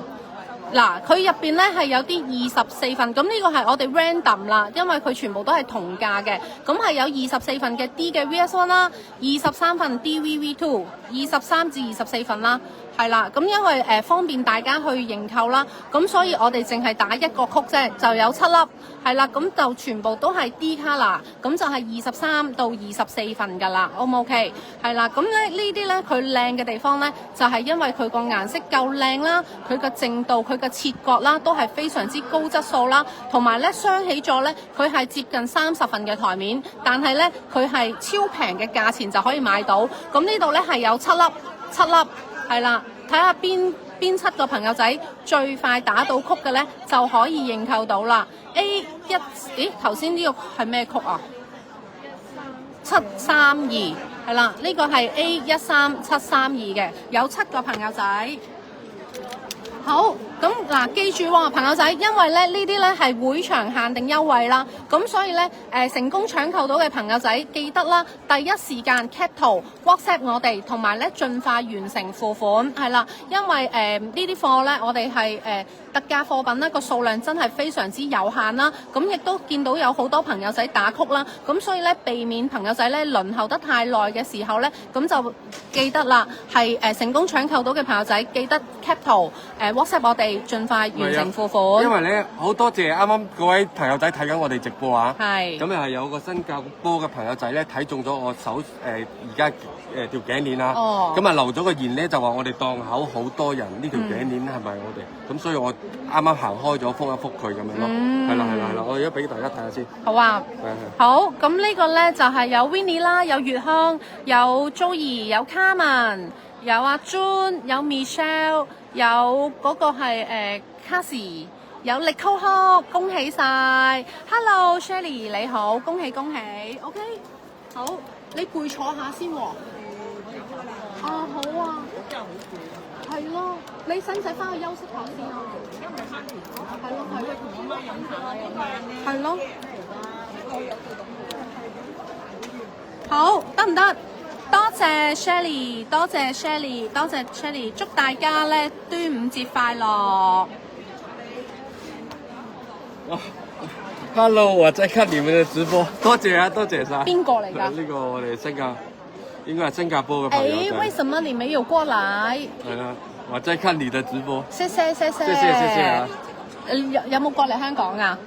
嗱，佢入邊咧係有啲24份，咁呢個係我哋 random 啦，因為佢全部都係同價嘅，咁係有24份嘅 D 嘅 VS1 啦，23份 DVV2， 23至24份啦，係啦，咁因為方便大家去認購啦，咁所以我哋淨係打一個曲啫，就有7粒，係啦，咁就全部都係 D color，咁就係23到24份㗎啦 ，O 唔 OK？係啦，咁咧呢啲咧佢靚嘅地方咧，就係因為佢個顏色夠靚啦，佢個淨度、佢個切割啦，都係非常之高質素啦，同埋咧雙起座咧，佢係接近30份嘅台面，但係咧佢係超平嘅價錢就可以買到，咁呢度咧係有7粒，係啦，睇下邊7個朋友仔最快打到曲嘅咧，就可以認購到啦。A1，咦頭先呢個係咩曲啊？732係啦，呢個係 A13732嘅，有7個朋友仔。好，咁嗱，記住喎，朋友仔，因為咧呢啲咧係會場限定優惠啦，咁所以咧成功搶購到嘅朋友仔記得啦，第一時間 cap 圖 WhatsApp 我哋，同埋咧盡快完成付款，係啦，因為呢啲貨咧我哋係特價貨品啦，個數量真係非常之有限啦，咁亦都見到有好多朋友仔打曲啦，咁所以咧避免朋友仔咧輪候得太耐嘅時候咧，咁就記得啦，係成功搶購到嘅朋友仔記得 cap 圖WhatsApp 我哋盡快完成付款。因為咧好多謝啱啱嗰位朋友仔睇緊我哋直播啊，係咁又係有個新加坡嘅朋友仔咧睇中咗我手而家條頸鏈啦，咁啊留咗個言咧就話我哋檔口好多人呢條頸鏈係咪我哋，咁所以我啱啱行開咗覆一覆佢咁樣咯，係啦，我而家俾大家睇下先。好啊，好，咁呢個咧就係有 Winnie 啦，有月香，有 Joey， 有 Carmen， 有阿 June， 有 Michelle， 有嗰個係Cassie， 有 Nicole， 恭喜晒 ！Hello Shelly 你好，恭喜，OK， 好，你背坐下先喎。啊好啊，係咯，你使唔使翻去休息下先啊？係咯，好得唔得？多謝 Shelly， 多謝 Shelly， 祝大家咧端午節快樂。Hello， 我在看你們的直播，多謝啊，多謝晒。邊個嚟㗎？呢個我哋應該係新加坡嘅朋友仔。為什麼你沒有過來？係啦，我在看你的直播。謝謝啊！有冇過嚟香港啊？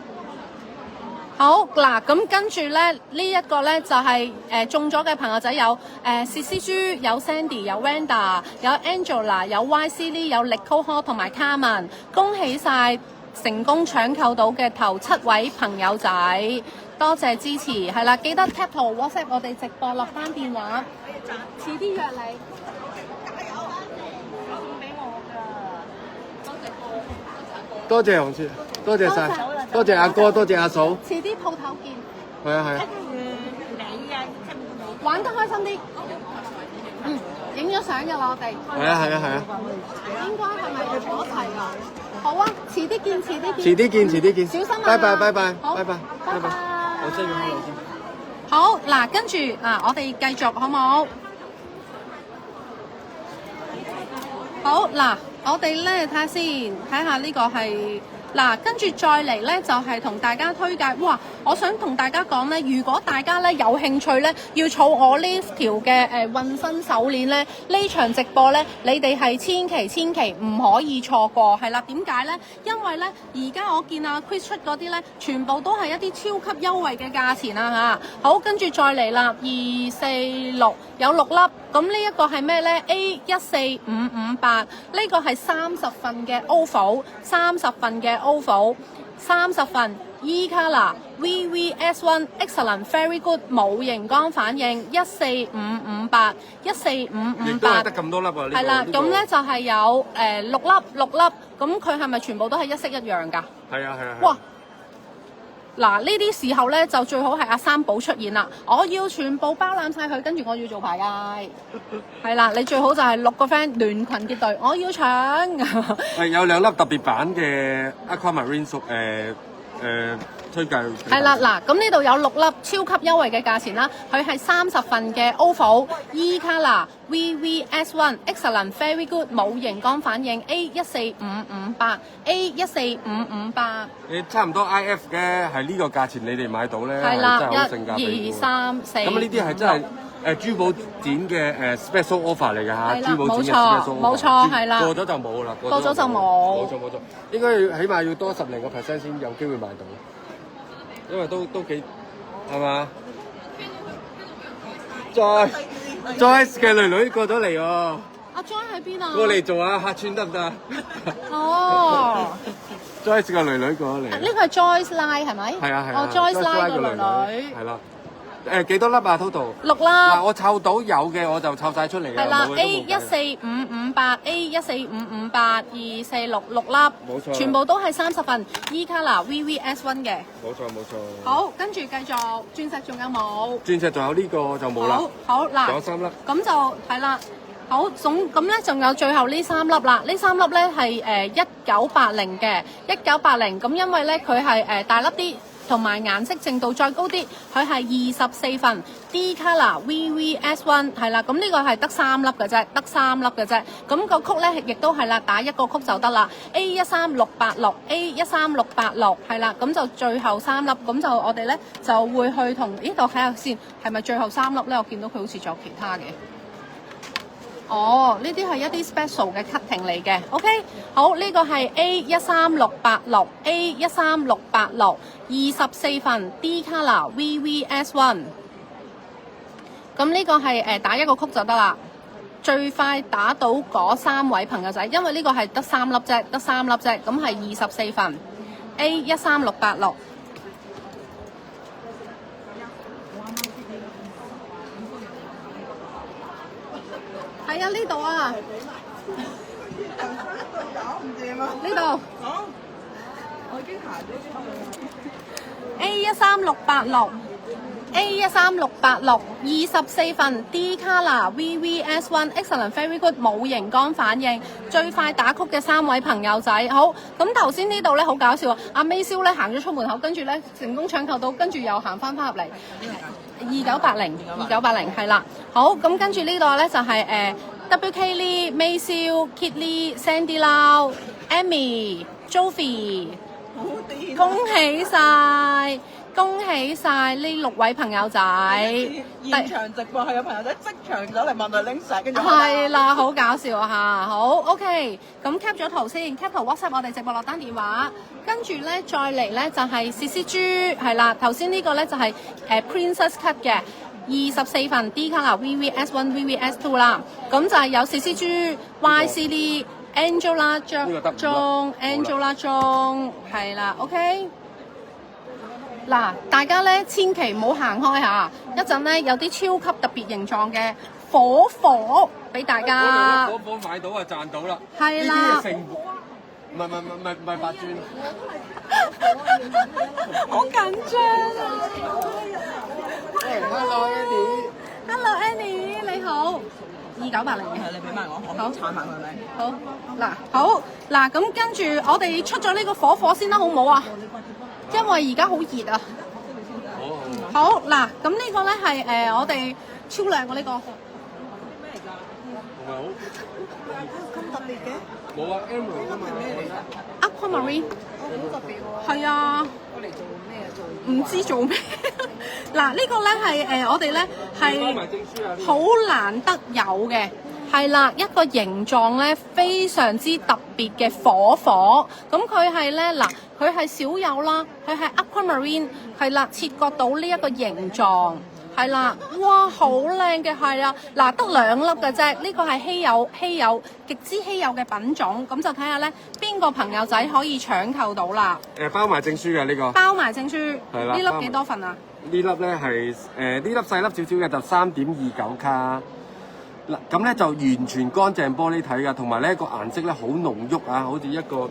好嗱，咁跟住咧呢一個咧就係中咗嘅朋友仔有薛思珠，有 Sandy， 有 Wanda， 有 Angela， 有 YCD， 有 Nicole 同埋 Carmen， 恭喜晒成功搶購到嘅頭7位朋友仔，多謝支持，係啦，記得 cap 圖 WhatsApp 我哋直播落翻電話，遲啲約你。多謝紅雪，多謝晒，多謝阿哥，多謝阿嫂。遲啲鋪頭見。係啊。玩得開心啲。影咗相㗎啦，我哋。係啊。應該係咪坐一齊㗎？好啊，遲啲見。小心啊！拜拜。好，拜拜。我真係要先。好嗱，跟住嗱，我哋繼續好冇？好嗱，我哋咧睇下先，睇下呢個係嗱，跟住再嚟咧就係同大家推介。哇！我想同大家講咧，如果大家咧有興趣咧，要儲我呢條嘅運身手鏈咧，呢場直播咧，你哋係千祈唔可以錯過，係啦。點解咧？因為咧，而家我見阿 Chris 出嗰啲咧，全部都係一啲超級優惠嘅價錢啊嚇！好，跟住再嚟啦，2、4、6有6粒，咁呢一個係咩咧 ？A14558，呢個係30份嘅 OFO， 30份嘅 OFO，30份 E color VVS1 excellent very good 冇熒光反應14558，亦都係得咁多粒啊！係啦，咁咧就係有6粒，咁佢係咪全部都係一式一樣㗎？係啊。哇！嗱，呢啲時候咧就最好係阿三寶出現啦。我要全部包攬晒佢，跟住我要做排界。係啦，你最好就係6個 friend 聯群結隊，我要搶。係有2粒特別版嘅 Aquamarine 推介。係啦，嗱，咁呢度有6粒超級優惠嘅價錢啦，佢係30份嘅 OFO E Color VVS1 Excellent Very Good 冇熒光反應 A14558 A14558。你差唔多 IF 嘅係呢個價錢，你哋買到咧係啦，真係好性價比。1、2、3、4。咁呢啲係真係珠寶展嘅special offer 嚟㗎嚇，係啦珠寶展嘅 special offer。冇錯係啦過咗就冇啦，過咗就冇。冇錯，應該要起碼要多10零個%先有機會買到，因為都幾係嘛？Joyce 嘅女女過咗嚟喎，阿 Joy 喺邊啊？過嚟做下客串得唔得？哦。Joyce 嘅女女過咗嚟。呢個係 Joyce Line 係咪？係啊。哦，Joyce Line 個女女。係啦。幾多粒啊 total？ 6粒。嗱，我湊到有嘅我就湊晒出嚟嘅。係啦 ，A14558 A14558 246 6粒。冇錯。全部都係30份 E Color VVS1 嘅。冇錯。好，跟住繼續，鑽石仲有冇？鑽石仲有呢個就冇啦。好嗱。仲有3粒。咁就係啦。好，咁咧仲有最後呢3粒啦，呢3粒咧係1980嘅1980，咁因為咧佢係大粒啲，同埋顏色淨度再高啲，佢係24份 D Color VVS1 係啦，咁呢個係得3粒嘅啫，得3粒嘅啫，咁個曲咧亦都係啦，打一個曲就得啦 A13686 A13686 係啦，咁就最後3粒，咁就我哋咧就會去同呢度睇下先，係咪最後3粒咧？我見到佢好似仲有其他嘅。哦，呢啲係一啲 special 嘅 cutting 嚟嘅 ，OK， 好，呢個係 A13686 A13686 24份 D Color VVS1， 咁呢個係打一個曲就得啦，最快打到嗰3位朋友仔，因為呢個係得3粒啫，得3粒啫，咁係24份 A13686。係啊，呢度啊，呢度。我已經行咗 A13686 24份 D Color VVS1 Excellent Very Good 冇熒光反應，最快打曲嘅3位朋友仔。好，咁頭先呢度咧好搞笑啊！阿 May 蕭咧行咗出門口，跟住咧成功搶購到，跟住又行翻入嚟。2980係啦。好，咁跟住呢度咧就係WK Lee、May 蕭、Kit Lee、Sandy Lau、Amy、Jovi， 恭喜晒！恭喜晒呢6位朋友仔！現場直播係有朋友仔即場走嚟問佢拎石，跟住係啦，好搞笑啊！好 OK， 咁 cap 咗圖先 ，cap 圖 WhatsApp 我哋直播落單電話，跟住咧再嚟咧就係試絲珠，係啦，頭先呢個咧就係Princess Cut 嘅24份 D Color VVS1 VVS2 啦，咁就係有試絲珠 YCD。Angela 中 Angela 中係啦 ，OK。嗱，大家咧千祈唔好行開下，一陣咧有啲超級特別形狀嘅火俾大家。火買到啊，賺到啦！係啦。呢啲成本唔係白磚。好緊張啊 ！Hello Annie。Hello Annie， 你好。2980嘅，你俾埋我，我鏟埋佢咪？好，嗱，咁跟住我哋出咗呢個火先啦，好唔好啊？因為而家好熱啊。好，嗱，咁呢個咧係我哋超靚嘅呢個。咩嚟㗎？唔係好咁特別嘅？冇啊 ，Emerald 㗎嘛。Aquamarine。好特別喎。係啊。我嚟做咩？唔知做咩？嗱，呢個咧係我哋咧係好難得有嘅，係啦，一個形狀咧非常之特別嘅火，咁佢係咧嗱，佢係少有啦，佢係 Aquamarine 係啦，切割到呢一個形狀。係啦，哇，好靚嘅，係啊，嗱，得2粒嘅啫，呢個係稀有極之稀有嘅品種，咁就睇下咧邊個朋友仔可以搶購到啦。包埋證書嘅呢個。包埋證書。係啦。呢粒幾多份啊？呢粒咧係呢粒細粒少少嘅就3.29卡。嗱，咁咧就完全乾淨玻璃體㗎，同埋咧個顏色咧好濃郁啊，好似一個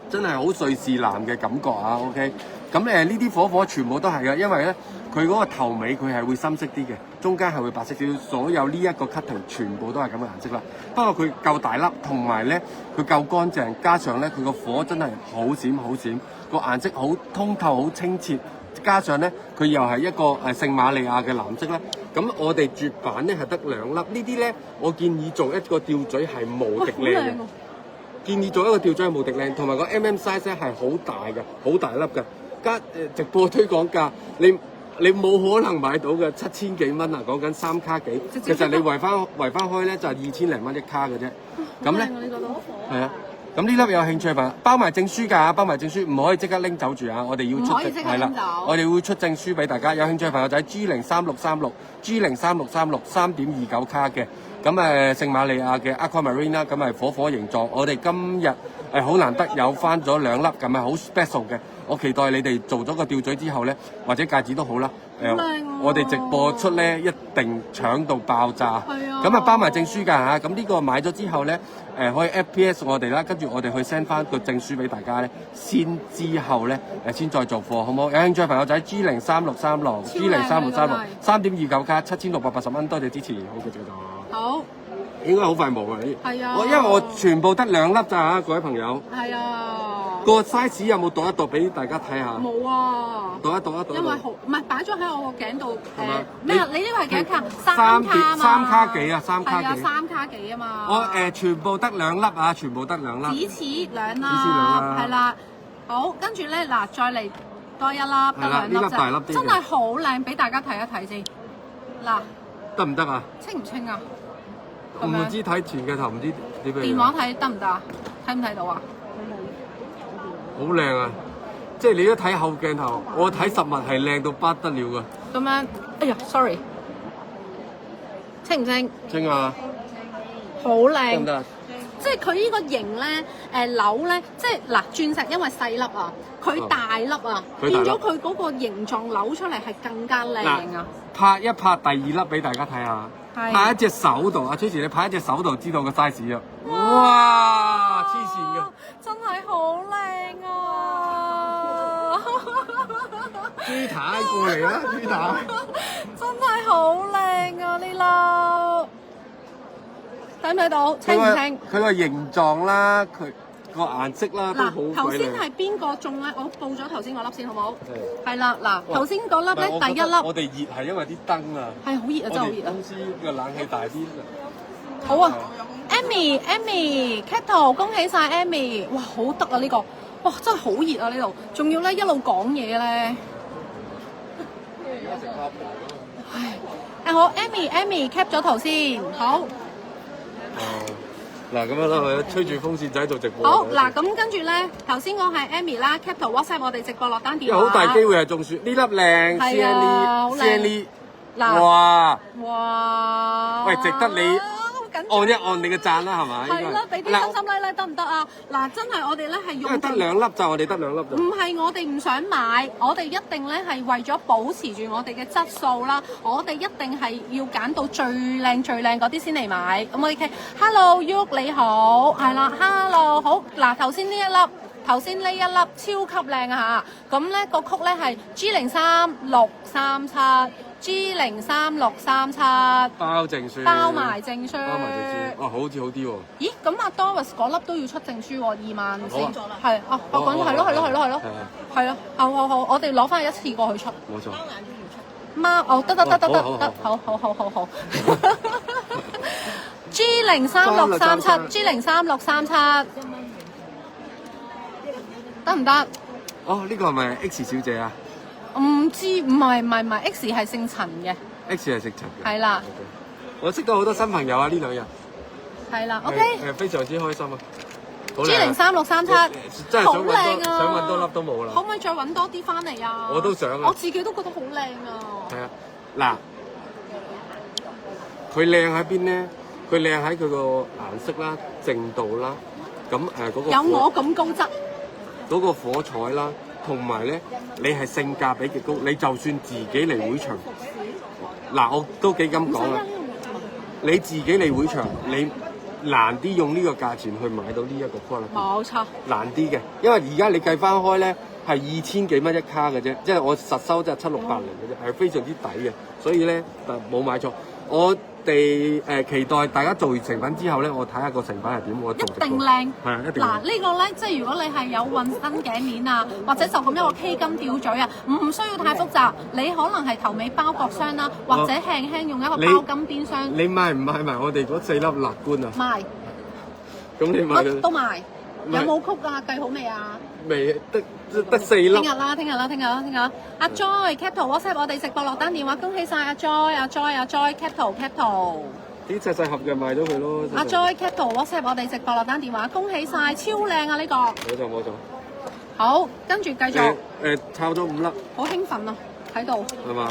真係好瑞士藍嘅感覺啊 ，OK。咁呢啲火全部都係嘅，因為咧佢嗰個頭尾佢係會深色啲嘅，中間係會白色少少。所有呢一個 cutting 全部都係咁嘅顏色啦。不過佢夠大粒，同埋咧佢夠乾淨，加上咧佢個火真係好閃，個顏色好通透、好清澈。加上咧佢又係一個聖瑪利亞嘅藍色啦。咁我哋絕版咧係得2粒，呢啲咧我建議做一個吊嘴係無敵靚嘅。建議做一個吊嘴係無敵靚，同埋個 size 咧係好大嘅，好大粒嘅。加直播推廣價，你冇可能買到嘅7000幾蚊啊！講緊3卡幾，其實你圍翻開咧就係2000零蚊一卡嘅啫。咁咧係啊，咁呢粒有興趣嘅朋友包埋證書㗎，包埋證書唔可以即刻拎走住啊！我哋要出係啦，我哋會出證書俾大家。有興趣嘅朋友仔 G03636 G03636 3.29卡嘅。咁聖瑪利亞嘅 Aquamarine 啦，咁係火形狀。我哋今日好難得有翻咗2粒，咁係好 special 嘅。我期待你哋做咗個吊嘴之後咧，或者戒指都好啦。我哋直播出咧一定搶到爆炸。係啊。咁包埋證書㗎嚇。咁呢個買咗之後咧，可以 FPS 我哋啦，跟住我哋去 send 翻個證書俾大家咧，之後咧先再做貨，好唔好？有興趣嘅朋友仔 G03636 G03636 3.29卡7680蚊，多謝支持，好嘅，謝謝。好。應該好快冇啊！係啊。因為我全部得2粒咋嚇，各位朋友。係啊。個 size 有冇度一度俾大家睇下？冇啊。度一度。因為好唔係擺咗喺我個頸度咩啊？你呢個係幾多卡？3卡嘛。3卡幾啊？3卡幾？係啊，3卡幾啊嘛。我全部得2粒啊！全部得2粒。只此2粒。係啦。好，跟住咧嗱，再嚟多1粒，得2粒就大粒啲，真係好靚，俾大家睇一睇先。嗱。得唔得啊？清唔清啊？唔知睇前嘅頭，唔知點樣。電話睇得唔得啊？睇唔睇到啊？好靚啊！即係你都睇後鏡頭，我睇實物係靚到不得了噶。咁樣，哎呀 ，sorry， 清唔清？清啊！好靚。得唔得？即係佢呢個型咧，扭咧，即係嗱，鑽石因為細粒啊，佢大粒啊，變咗佢嗰個形狀扭出嚟係更加靚啊！拍一拍第2粒俾大家睇下。拍一隻手度，阿 Tracy 你拍一隻手度知道個 size 啊！哇，黐線嘅，真係好靚啊！朱太過嚟啦，朱太，真係好靚啊！呢粒睇唔睇到？清唔清？佢個形狀啦，佢個顏色啦都好鬼靚。頭先係邊個中咧？我報咗頭先嗰粒先好唔好？係啦，嗱，頭先嗰粒咧第1粒。我哋熱係因為啲燈啊。係好熱啊！真係好熱啊！公司個冷氣大啲。好啊 ，Amy，Cato， 恭喜晒 Amy！ 哇，好得啊呢個，哇真係好熱啊呢度，仲要咧一路講嘢咧。唉，好 Amy，cap 咗頭先，好。嗱咁樣啦，我吹住風扇仔做直播。好嗱，咁跟住咧，頭先我係 Amy 啦 ，cap 圖 WhatsApp 我哋直播落單電話。好大機會係中暑，呢粒靚 CNE，嗱，哇，喂，值得你按一按你嘅讚啦，係咪？係啦，俾啲心心咧得唔得啊？嗱，真係我哋咧係用。因為得2粒就我哋得2粒就。唔係我哋唔想買，我哋一定咧係為咗保持住我哋嘅質素啦，我哋一定係要揀到最靚嗰啲先嚟買。咁 OK，Hello，Yuk 你好，係啦 ，Hello， 好嗱，頭先呢一粒。頭先呢一粒超級靚啊嚇，咁咧個曲咧係 G03637 G03637，包證書，包埋證書，哇好似好啲喎。咦，咁阿 Doris 嗰粒都要出證書喎，24,000，係啊，我講係咯，係啊，好，我哋攞翻一次過去出，冇錯。貓哦，得，好。G03637 G03637。得唔得？哦，呢個係咪 X 小姐啊？唔知，唔係 ，X 係姓陳嘅。X 係姓陳嘅。係啦。我識到好多新朋友啊！呢2日。係啦 ，OK。非常之開心啊！G03637，真係好靚啊！想揾多粒都冇啦。可唔可以再揾多啲翻嚟啊？我都想啊！我自己都覺得好靚啊！係啊，嗱，佢靚喺邊咧？佢靚喺佢個顏色啦、淨度啦，咁嗰個。有我咁高質。嗰個火彩啦，同埋咧，你係性價比極高，你就算自己嚟會場，嗱我都幾咁講啦，你自己嚟會場，你難啲用呢個價錢去買到呢一個 quality，冇錯，難啲嘅，因為而家你計翻開咧，係2000幾蚊一卡嘅啫，即係我實收就700-600零嘅啫，係非常之抵嘅。所以咧就冇買錯。我哋期待大家做完成品之後咧，我睇下個成品係點，我做直播一定靚。係啊，一定靚。嗱，呢個咧，即係如果你係有運新頸鏈啊，或者就咁一個 K 金吊墜啊，唔需要太複雜。你可能係頭尾包角箱啦，或者輕輕用一個包金邊箱。你賣唔賣埋我哋嗰4粒蠟冠啊？賣。咁你賣乜都賣。有冇曲啊？計好未啊？未，得4粒。聽日啦！阿 Joy cap 圖 WhatsApp 我哋直播落單電話，恭喜晒阿 Joy cap 圖 cap 圖。啲細細盒嘅賣咗佢咯。阿 Joy cap 圖 WhatsApp 我哋直播落單電話，恭喜晒，超靚啊呢個。冇錯。好，跟住繼續。抄咗5粒。好興奮啊！喺度。係嘛？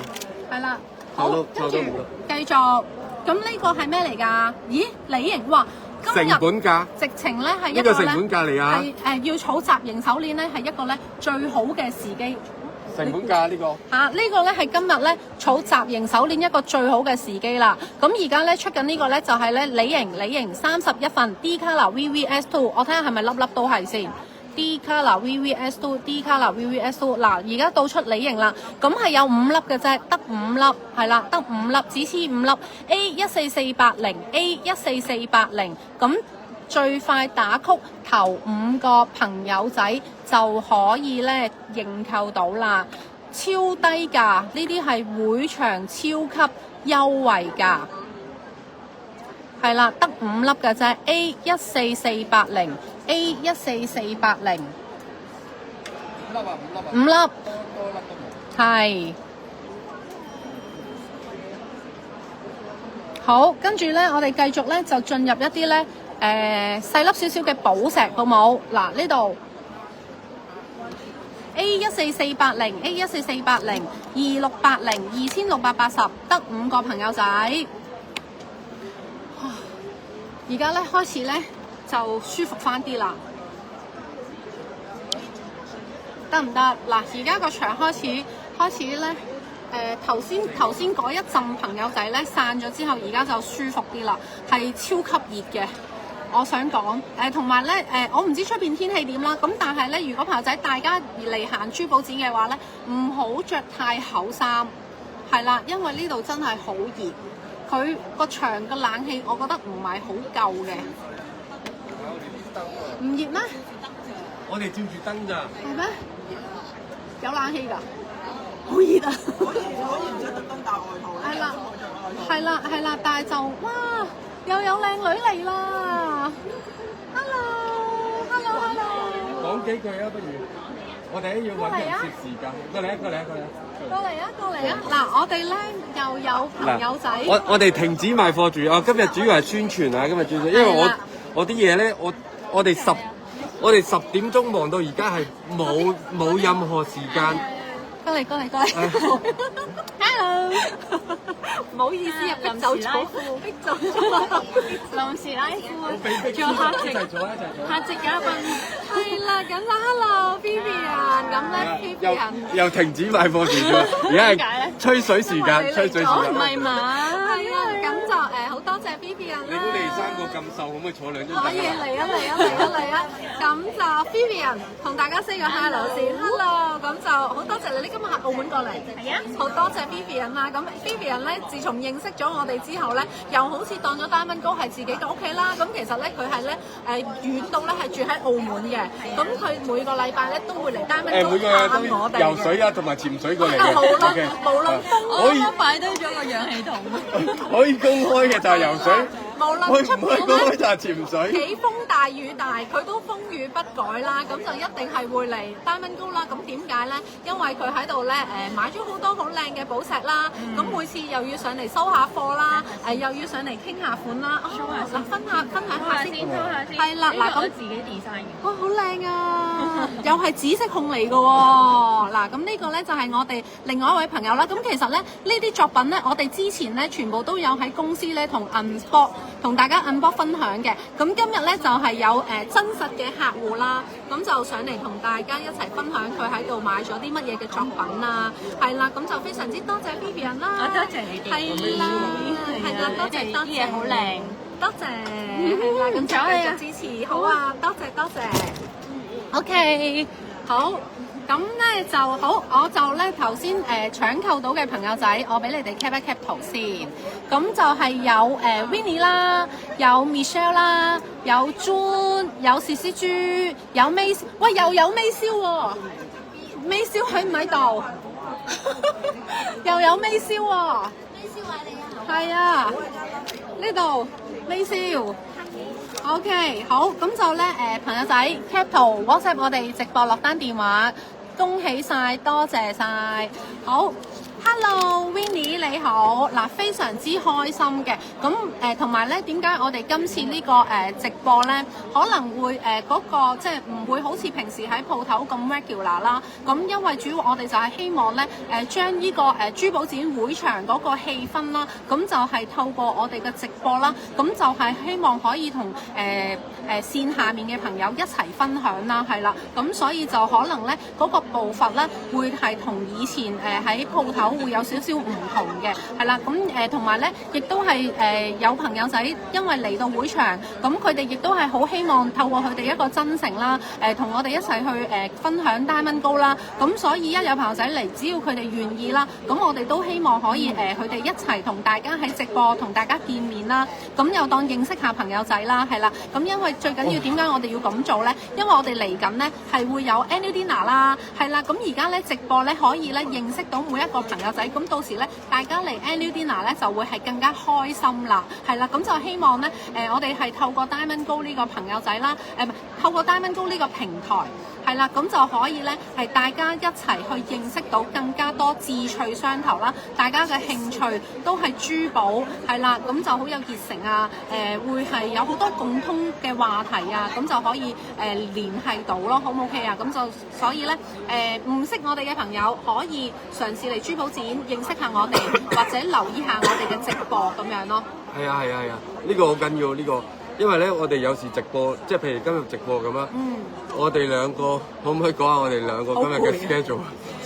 係啦。好，跟住抄咗5粒。繼續。咁呢個係咩嚟㗎？咦，李型哇！成本價，直情咧係一呢個個成本價嚟啊！係要儲雜型手鏈咧係一個咧最好嘅時機。成本價呢個呢個咧係今日咧儲雜型手鏈一個最好嘅時機啦。咁而家咧出緊呢個咧就係咧李型31份 D Color VVS2，我睇下係咪粒粒都係先。D Color VVS2，D Color VVS2。嗱，而家到出李型啦，咁係有5粒嘅啫，得5粒，係啦，得5粒，只黐5粒。A14480，A14480，咁最快打曲頭5個朋友仔就可以咧認購到啦，超低價，呢啲係會場超級優惠價。係啦，得5粒嘅啫 ，A14480，A14480，5粒，係。好，跟住咧，我哋繼續咧就進入一啲咧細粒少少嘅寶石，好冇？嗱，呢度 A14480，A14480，2680，2680，得5個朋友仔。而家咧開始咧就舒服翻啲啦，得唔得？嗱，而家個場開始咧，頭先嗰一陣朋友仔咧散咗之後，而家就舒服啲啦，係超級熱嘅。我想講同埋咧我唔知出邊天氣點啦，咁但係咧，如果朋友仔大家嚟行珠寶展嘅話咧，唔好着太厚衫，係啦，因為呢度真係好熱。佢個場嘅冷氣，我覺得唔係好夠嘅。唔熱咩？我哋照住燈咋。係咩？有冷氣㗎？好熱啊！可以唔使特登帶外套咧。係啦，但係就哇，又有靚女嚟啦 ！Hello。講幾句啊，不如我哋要揾人攝時間。過嚟啊！嗱，我哋咧又有朋友仔。我哋停止賣貨住啊！今日主要係宣傳啊！因為我啲嘢咧，我哋10點鐘忙到而家係冇任何時間。過嚟。Hello。唔好意思，逼走咗。臨時拉夫，做客席嘉賓。係啦，咁啦 ，Hello，Vivian，咁咧 ，Vivian 又停止賣貨住咗，而家係吹水時間。唔係嘛？係啊，咁就好多謝 Vivian 啦。你估你哋3個咁瘦，可唔可以坐2張？可以，嚟啊！咁就 Vivian 同大家 say 個 hello 先 ，hello， 咁就好多謝你今日喺澳門過嚟。係啊，好多謝 Vivian 啦。咁 Vivian 咧，自從認識咗我哋之後咧，又好似當咗Diamond Go係自己嘅屋企啦。咁其實咧，佢係咧遠到咧係住喺澳門嘅。咁佢每個禮拜咧都會嚟Diamond Go探我哋。游水啊，同埋潛水過嚟嘅。無論風都擺低咗個氧氣筒。可以公開嘅就係游水。無論出邊咧就係潛水，幾風大雨大，佢都風雨不改啦。咁就一定係會嚟Diamond Go啦。咁點解咧？因為佢喺度咧買咗好多好靚嘅寶石啦。咁每次又要上嚟收下貨啦，又要上嚟傾下款啦。嗱，分享下先。係啦，嗱，咁自己 design 嘅。哇，好靚啊！又係紫色控嚟嘅喎。嗱，咁呢個咧就係我哋另外一位朋友啦。咁其實咧呢啲作品咧，我哋之前咧全部都有喺公司咧同大家 unbox 分享嘅。咁今日咧就係有真實嘅客戶啦，咁就上嚟同大家一齊分享佢喺度買咗啲乜嘢嘅作品啊，係啦，咁就非常之多謝 Vivian 啦，多謝你哋，係啦，多謝啲嘢好靚，多謝，係啦，咁就繼續支持，好啊，多謝，OK，好。咁咁咧就好，我就咧頭先搶購到嘅朋友仔，我俾你哋 cap 一 cap 圖先。咁就係有Winnie 啦，有 Michelle 啦，有 June， 有試試豬，有 May， 喂又有 May 燒喎，May 燒喺唔喺度？又有 May 燒喎，May 燒話你啊？係啊，呢度 May 燒。OK， 好，咁就咧朋友仔 cap 圖 WhatsApp 我哋直播落單電話，恭喜晒，多謝晒，好。Hello Winnie 你好，嗱非常之開心嘅，咁同埋咧點解我哋今次呢個直播咧可能會嗰個即係唔會好似平時喺鋪頭咁 regular 啦，咁因為主要我哋就係希望咧將呢個珠寶展會場嗰個氣氛啦，咁就係透過我哋嘅直播啦，咁就係希望可以同線下面嘅朋友一齊分享啦，係啦，咁所以就可能咧嗰個步伐咧會係同以前喺鋪頭會有少少唔同嘅，係啦，咁同埋咧，亦都係有朋友仔因為嚟到會場，咁佢哋亦都係好希望透過佢哋一個真誠啦，同我哋一齊去分享Diamond Gold啦，咁所以一有朋友仔嚟，只要佢哋願意啦，咁我哋都希望可以佢哋一齊同大家喺直播同大家見面啦，咁又當認識下朋友仔啦，係啦，咁因為最緊要點解我哋要咁做咧？因為我哋嚟緊咧係會有 Annual Dinner 啦，係啦，咁而家咧直播咧可以咧認識到每一個朋友仔，咁到時咧大家嚟 Annual Dinner 咧就會係更加開心啦，係啦，咁就希望咧我哋係透過 Diamond Gold 呢個朋友仔啦，透過 Diamond Gold 呢個平台。係啦，咁就可以咧，係大家一齊去認識到更加多志趣相投啦，大家嘅興趣都係珠寶，係啦，咁就好有熱誠啊，會係有好多共通嘅話題啊，咁就可以聯繫到咯，好唔 OK 啊？咁就所以咧，唔識我哋嘅朋友可以嘗試嚟珠寶展認識下我哋，或者留意下我哋嘅直播咁樣咯。係啊，呢個好緊要呢個。因為咧，我哋有時直播，即係譬如今日直播咁啦。我哋兩個可唔可以講下我哋兩個今日嘅 schedule？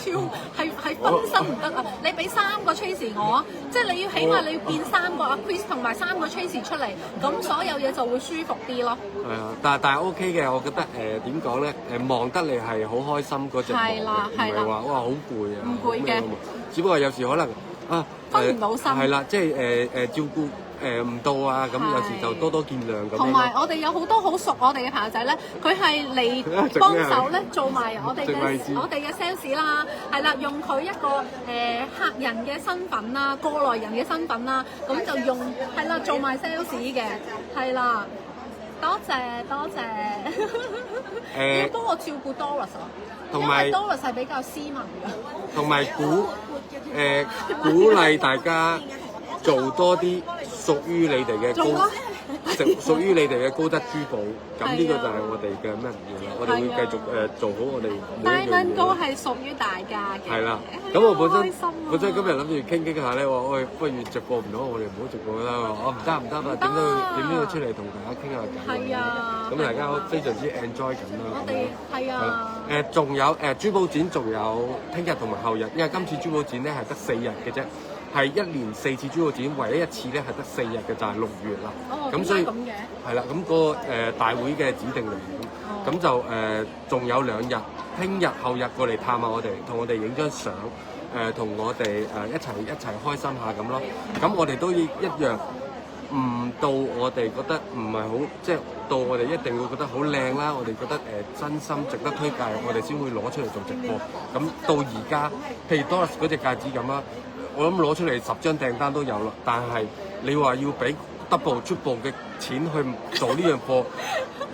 超係分身唔得啊！你俾3個 Tracy 我，即係你要起碼你要變3個阿 Chris 同埋3個 Tracy 出嚟，咁所有嘢就會舒服啲咯。係啊，但係 OK 嘅，我覺得點講咧？望得嚟係好開心嗰隻望嘅，唔係話哇好攰啊！唔攰嘅，只不過有時可能分唔到心。係啦，即係照顧。唔到啊，咁有時就多見諒咁。同埋我哋有好多好熟我哋嘅朋友仔咧，佢係嚟幫手咧做埋我哋嘅 sales 啦，係啦，用佢一個客人嘅身份啦，過來人嘅身份啦，咁就用係啦做埋 sales 嘅，係啦，多謝。要幫我照顧 Doris 啊，因為 Doris 係比較斯文嘅。同埋鼓勵大家做多啲屬於你哋嘅屬於你哋嘅高質珠寶，咁呢個就係我哋嘅咩嘢啦。我哋會繼續做好我哋每一樣嘢。Diamond Gold係屬於大家嘅。係啦，咁我本身今日諗住傾下咧，話喂，不如直播唔到，我哋唔好直播啦。我唔得啊，點都要出嚟同大家傾下偈。係啊。咁大家非常之 enjoy 緊啦。我哋係啊。仲有珠寶展，仲有聽日同埋後日，因為今次珠寶展咧係得4日嘅啫。係1年4次珠寶展，唯一一次咧係得4日嘅，就係6月啦。咁所以係啦，咁個大會嘅指定日子，咁就仲有2日，聽日後日過嚟探下我哋，同我哋影張相，同我哋一齊開心下咁咯。咁我哋都一樣，唔到我哋覺得唔係好，即係到我哋一定會覺得好靚啦。我哋覺得真心值得推介，我哋先會攞出嚟做直播。咁到而家，譬如 Doris 嗰隻戒指咁啦。我諗攞出嚟10張訂單都有啦，但係你話要俾 double triple 嘅錢去做呢樣貨，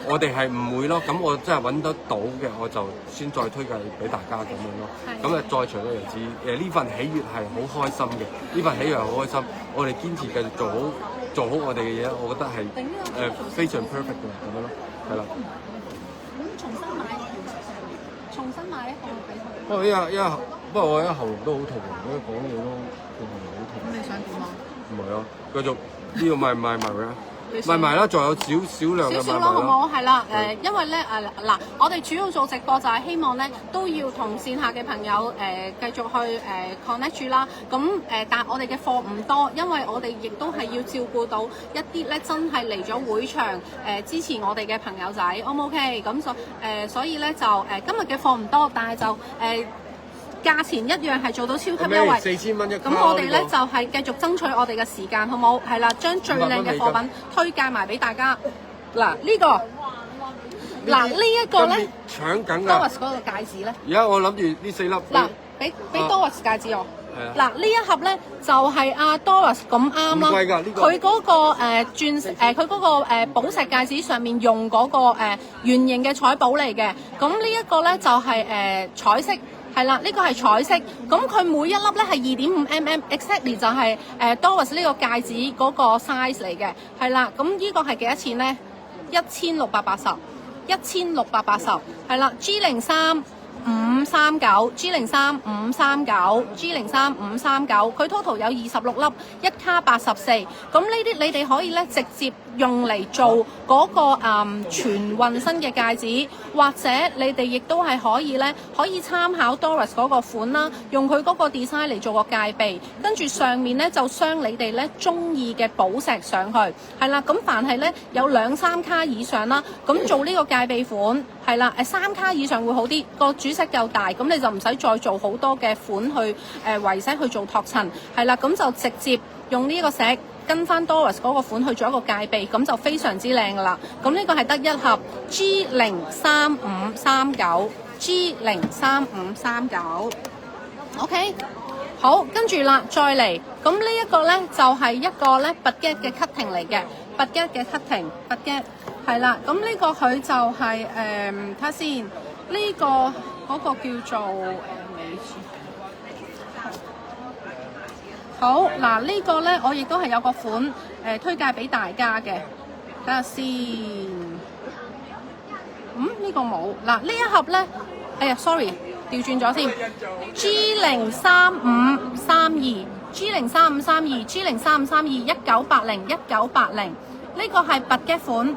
我哋係唔會咯。咁我真係揾得到嘅，我就先再推介俾大家咁樣咯。咁在場嘅日子，呢份喜悅係好開心嘅，呢份喜悅係好開心。我哋堅持繼續做好我哋嘅嘢，我覺得係非常 perfect 嘅咁樣咯，係啦。咁重新買一個俾佢。不過我喉嚨都好痛啊，因為講嘢都喉嚨好痛。咁你想點啊？唔係啊，繼續呢個賣埋佢啊！賣埋啦，仲有少量嘅少少咯，好唔好？係啦，因為咧嗱，我哋主要做直播就係希望咧都要同線下嘅朋友繼續去connect 住啦。咁但係我哋嘅貨唔多，因為我哋亦都係要照顧到一啲咧真係嚟咗會場支持我哋嘅朋友仔，O 唔 OK？咁所以咧就今日嘅貨唔多，但係就價錢一樣係做到超級優惠，4000蚊一卡。咁我哋咧就係繼續爭取我哋嘅時間，好冇？係啦，將最靚嘅貨品推介埋俾大家。嗱呢個，嗱呢一個咧搶緊㗎。Doris 嗰個戒指咧，而家我諗住呢4粒。嗱，俾 Doris 戒指我。嗱呢一盒咧就係阿 Doris 咁啱啦。唔貴㗎呢個。佢嗰個佢嗰個寶石戒指上面用嗰個圓形嘅彩寶嚟嘅。咁呢一個咧就係彩色。係啦，呢個係彩色，咁佢每一粒咧係2.5mm，exactly 就係Doris 呢個戒指嗰個 size 嚟嘅，係啦，咁呢個係幾多錢咧？1680，係啦 ，G03539，G03539，佢 total 有26粒，一卡84，咁呢啲你哋可以咧直接用嚟做嗰個全運身嘅戒指，或者你哋亦都係可以咧，可以參考 Doris 嗰個款啦，用佢嗰個 design 嚟做個戒備，跟住上面咧就鑲你哋咧中意嘅寶石上去，係啦，咁凡係咧有2-3卡以上啦，咁做呢個戒備款係啦，3卡以上會好啲，個主石夠大，咁你就唔使再做好多嘅款去圍石去做托襯，係啦，咁就直接用呢個石。跟翻 Doris 嗰個款去做一個戒備，咁就非常之靚噶啦。咁呢個係得一盒 G03539，G03539。OK， 好，跟住啦，再嚟。咁呢一個咧就係一個咧 baguette 嘅 cutting 嚟嘅 ，baguette 嘅 cutting，baguette 係啦。咁呢個佢就係睇下先，呢個嗰個叫做好嗱，呢個咧我亦都係有個款推介俾大家嘅，睇下先。呢個冇嗱，呢一盒咧，哎呀 ，sorry， 調轉咗先。G03532，G03532，G03532，1980，1980，呢個係baguette款，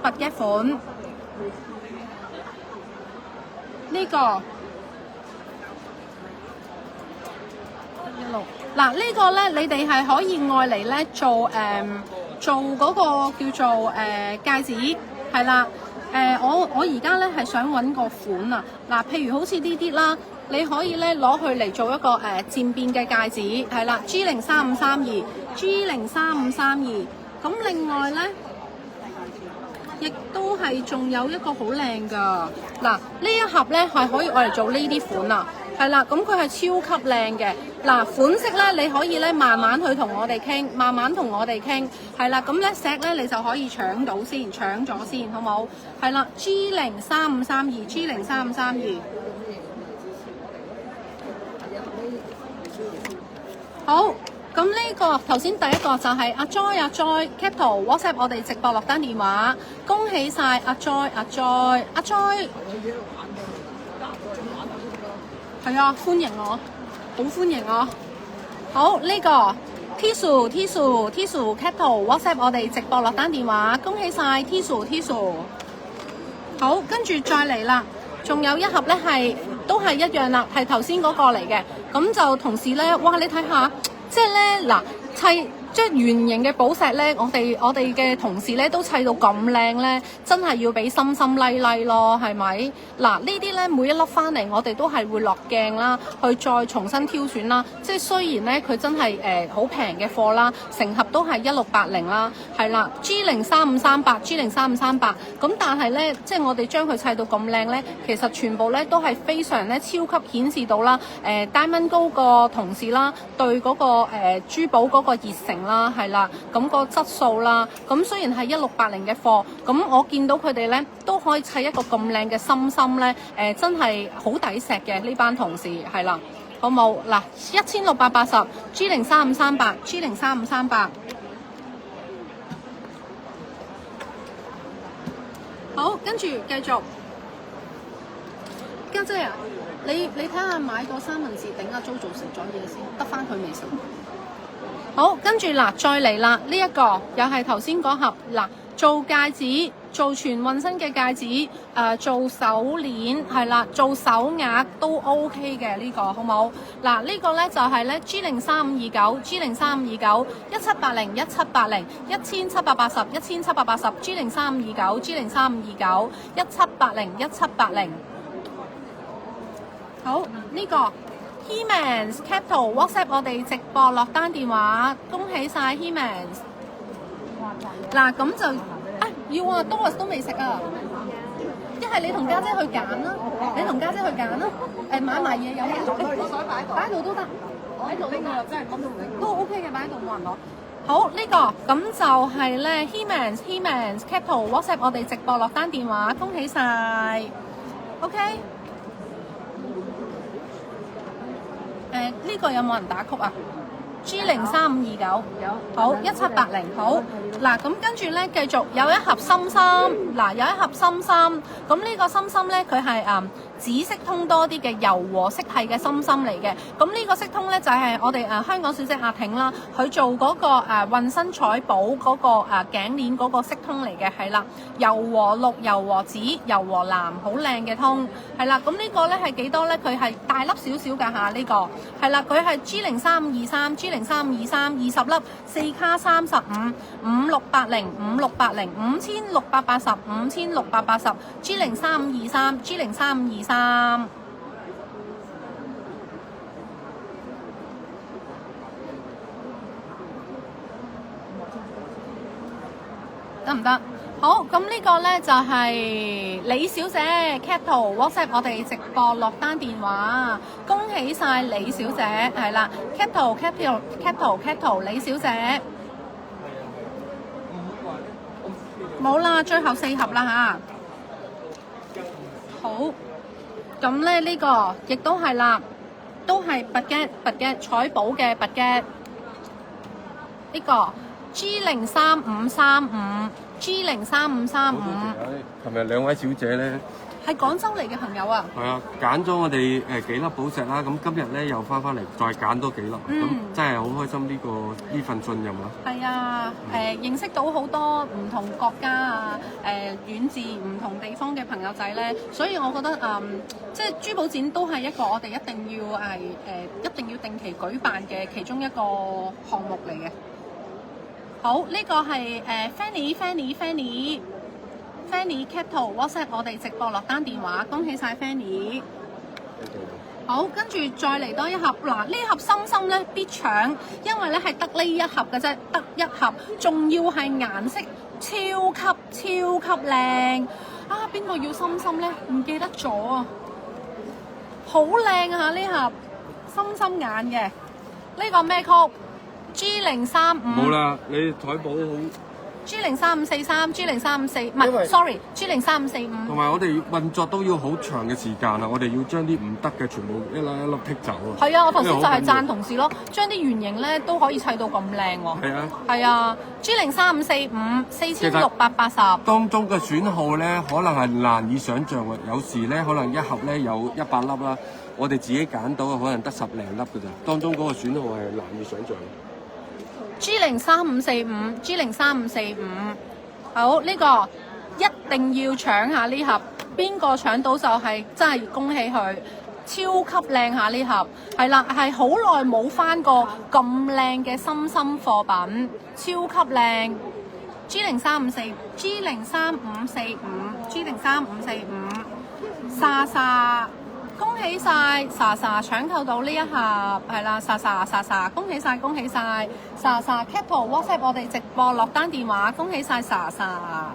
呢個。嗱呢個咧，你哋係可以愛嚟咧做嗰個叫做戒指，係啦。我而家咧係想揾個款啊。嗱，譬如好似呢啲啦，你可以咧攞去嚟做一個漸變嘅戒指，係啦 ，G03532，G03532。咁另外咧，亦都係仲有一個好靚噶。嗱，呢一盒咧係可以愛嚟做呢啲款啊。係啦，咁佢係超級靚嘅。嗱，款式咧你可以咧慢慢去同我哋傾，係啦，咁咧石咧你就可以搶咗先，好冇？係啦 ，G03532，G03532。好，咁呢個頭先第一個就係阿 Joy Cap 圖 WhatsApp 我哋直播落單電話，恭喜晒阿 Joy。係啊，歡迎我，好歡迎我。好，呢個 Tissue Cap 圖 WhatsApp 我哋直播落單電話，恭喜晒 Tissue。好，跟住再嚟啦，仲有一盒咧都係一樣啦，係頭先嗰個嚟嘅。咁就同時咧，哇！你睇下，即係咧嗱砌。即係圓形嘅寶石咧，我哋嘅同事咧都砌到咁靚咧，真係要俾心心瀝咯，係咪？嗱，呢啲咧每一粒翻嚟，我哋都係會落鏡啦，去再重新挑選啦。即係雖然咧佢真係好平嘅貨啦，成盒都係1680啦，係啦 G03538，G03538。咁但係咧，即係我哋將佢砌到咁靚咧，其實全部咧都係非常咧超級顯示到啦，Diamond Gold個同事啦，對嗰個珠寶嗰個熱誠啦，係啦，咁個質素啦，咁雖然係1680嘅貨，咁我見到佢哋咧都可以砌一個咁靚嘅心心咧，真係好抵錫嘅呢班同事，係啦，好冇？嗱，1680 G03538，G03538，好，跟住繼續，家姐啊，你睇下買個三文治頂阿 Jo 做成咗嘢先，得翻佢未食？好，跟住嗱，再嚟啦，呢一個又係頭先嗰盒嗱，做戒指、做全運身嘅戒指，做手鏈係啦，做手鐲都 OK 嘅呢個，好冇？嗱，呢個咧就係咧 G0329、G0329、1780、1780、1780、1780、G0329、G0329、1780、1780。好，呢個 He-Mans Capital WhatsApp 我哋直播落單電話，恭喜晒 He-Mans。嗱，咁就要啊，Doris都未食啊！一係你同家姐去揀啦，你同家姐去揀啦。買埋嘢有冇？擺喺度都得，喺度呢個真係都 OK 嘅，擺喺度冇人攞。好，呢個咁就係咧 He-Mans Capital WhatsApp 我哋直播落單電話，恭喜晒。OK。呢個有冇人打曲啊？G0329有，好1780好嗱，咁跟住咧繼續有一盒心心，嗱有一盒心心，咁呢個心心咧佢係紫色通多啲嘅柔和色系嘅心心嚟嘅，咁呢個色通咧就係我哋香港小姐阿挺啦，佢做嗰個運身彩寶嗰個頸鏈嗰個色通嚟嘅，係啦，柔和綠、柔和紫、柔和藍，好靚嘅通，係啦，咁呢個咧係幾多咧？佢係大粒少少㗎嚇，呢個係啦，佢係 G0323、G0323 20粒4卡35 5680 5680 5680 5680 G0323 G0323。得唔得？好，咁呢個呢就係李小姐 Capital WhatsApp 我哋直播落單電話，恭喜晒李小姐，係啦 Capital 李小姐，冇啦，最後4盒啦吓，好。咁咧呢個亦都係啦，都係拔嘅彩寶嘅拔嘅，呢個 G0335 G0335。琴日兩位小姐咧係廣州嚟嘅朋友啊，係啊，揀咗我哋幾粒寶石啦，咁今日咧又翻嚟再揀多幾粒，咁真係好開心呢份信任啊！係啊，認識到好多唔同國家啊，遠自唔同地方嘅朋友仔咧，所以我覺得即係珠寶展都係一個我哋一定要定期舉辦嘅其中一個項目嚟嘅。好，呢個係Fanny Capital WhatsApp 我哋直播落單電話，恭喜晒 Fanny。好，跟住再嚟多一盒，嗱呢盒心心咧必搶，因為咧係得呢一盒嘅啫，得一盒，仲要係顏色超級靚啊！邊個要心心咧？唔記得咗啊！好靚啊！呢盒心心眼嘅，呢個咩曲？G035冇啦，你台寶好。G0353、G0354，唔係 ，sorry，G0345。同埋我哋運作都要好長嘅時間啊！我哋要將啲唔得嘅全部一粒一粒剔走啊！係啊，我頭先就係讚同事咯，將啲圓形咧都可以砌到咁靚喎。係啊。係啊 ，G0345 4680。當中嘅選號咧，可能係難以想像嘅，有時咧可能一盒咧有100粒啦，我哋自己揀到嘅可能得10零粒嘅咋，當中嗰個選號係難以想像。G0345 G0345，好，呢個一定要搶下呢盒，邊個搶到就係真係恭喜佢，超級靚下呢盒，係啦，係好耐冇翻過咁靚嘅心心貨品，超級靚。G0354 G0345 G0345，莎莎。恭喜晒，莎莎搶購到呢一盒，係啦，莎莎，恭喜晒，莎莎 Capital WhatsApp 我哋直播落單電話，恭喜晒莎莎。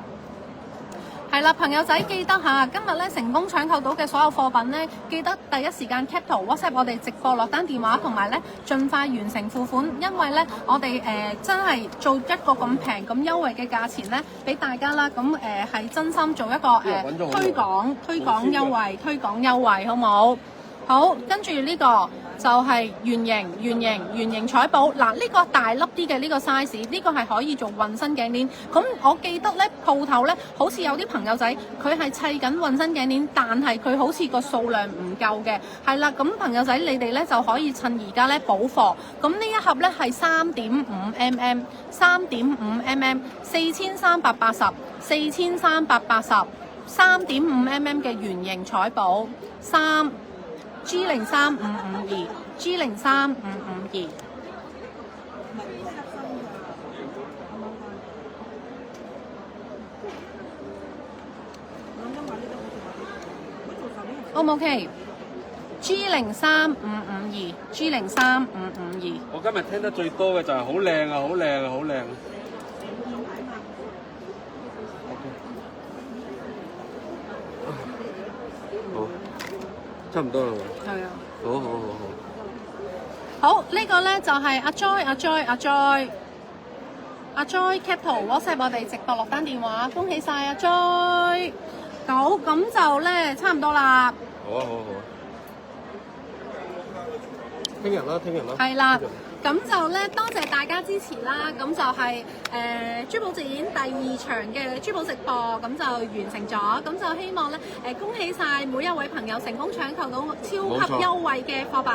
係啦，朋友仔記得嚇，今日咧成功搶購到嘅所有貨品咧，記得第一時間 Capital WhatsApp 我哋直播落單電話，同埋咧盡快完成付款，因為咧我哋真係做一個咁平咁優惠嘅價錢咧，俾大家啦，咁係真心做一個推廣優惠，好冇？好，跟住呢個就係圓形彩寶。嗱，呢個大粒啲嘅呢個 size，呢個係可以做運身頸鏈。咁我記得咧鋪頭咧，好似有啲朋友仔佢係砌緊運身頸鏈，但係佢好似個數量唔夠嘅。係啦，咁朋友仔你哋咧就可以趁而家咧補貨。咁呢一盒咧係3.5mm，4380，4380 3.5mm 嘅圓形彩寶G03552 G03552。O 唔 OK？G03552 G03552。我今日聽得最多嘅就係好靚啊，好靚啊，好靚。好，差唔多啦喎。係啊。好。好，呢個咧就係阿 Joy Cap 圖 WhatsApp 我哋直播落單電話，恭喜晒阿 Joy。好，咁就咧差唔多啦。好啊。聽日啦。係啦，咁就咧多謝大家支持啦。咁就係珠寶展第2場嘅珠寶直播，咁就完成咗。咁就希望咧恭喜晒每一位朋友成功搶購到超級優惠嘅貨品。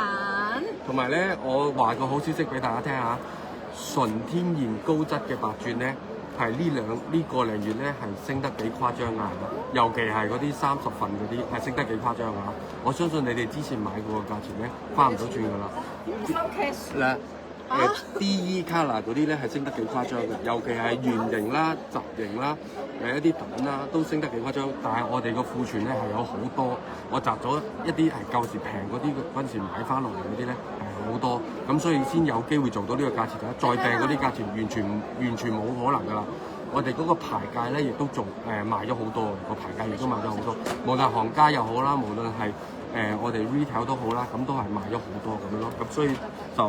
同埋咧，我話個好消息俾大家聽下，純天然高質嘅白鑽咧，係呢個零月咧係升得幾誇張㗎，尤其係嗰啲30份嗰啲係升得幾誇張㗎。我相信你哋之前買過嘅價錢咧，翻唔到轉㗎啦。嗱，DE Color 嗰啲咧係升得幾誇張嘅，尤其係圓形啦、集形啦、一啲等啦，都升得幾誇張。但係我哋個庫存咧係有好多，我集咗一啲係舊時平嗰陣時買翻落嚟嗰啲咧係好多，咁所以先有機會做到呢個價錢㗎。再訂嗰啲價錢完全冇可能㗎啦。我哋嗰個牌界咧亦都仲賣咗好多，個牌界亦都賣咗好多，無論行家又好啦，無論係我哋 retail 都好啦，咁都係賣咗好多咁樣咯。咁所以就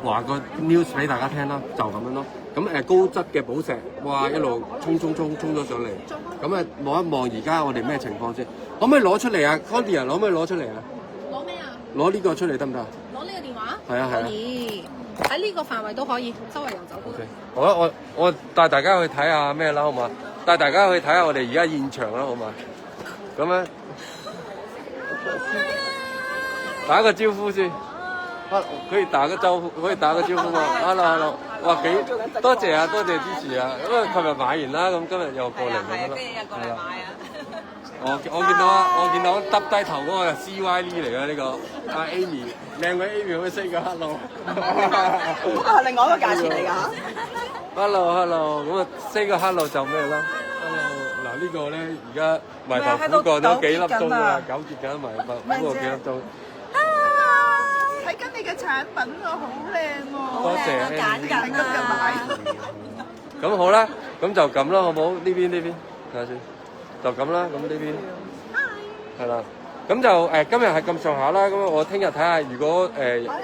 話個 news 俾大家聽啦，就咁樣咯。咁高質嘅寶石，哇一路衝咗上嚟。咁望一望而家我哋咩情況先？可唔可以攞出嚟啊 Connie 啊，可唔可以攞出嚟啊？攞咩啊？攞呢個出嚟得唔得啊？攞呢個電話？係啊。可以喺呢個範圍都可以，周圍遊走都。Okay. 好啦，我帶大家去睇下咩啦，好嘛？帶大家去睇下我哋而家現場啦，好嘛？咁樣打個招呼先。可以打個招呼嘛 ？Hello， 哇幾多謝啊，多謝支持啊！因為琴日買完啦，咁今日又過嚟咁咯。係啊，過嚟買啊！我見到耷低頭嗰個係 CYL 嚟嘅呢個，阿 Amy， 靚鬼 Amy 可以 say 個 hello。嗰個係另外一個價錢嚟㗎。Hello， 咁啊 say 個 hello 就咩啦 ？Hello， 嗱呢個咧而家埋頭苦幹咗幾粒鐘啦，糾結緊埋頭苦過幾粒鐘。睇緊你嘅產品喎，好靚喎！多謝揀緊啊！咁好啦，咁就咁啦，好唔好？呢邊睇下先，就咁啦。咁呢邊係啦，咁就今日係咁上下啦。咁我聽日睇下，如果原來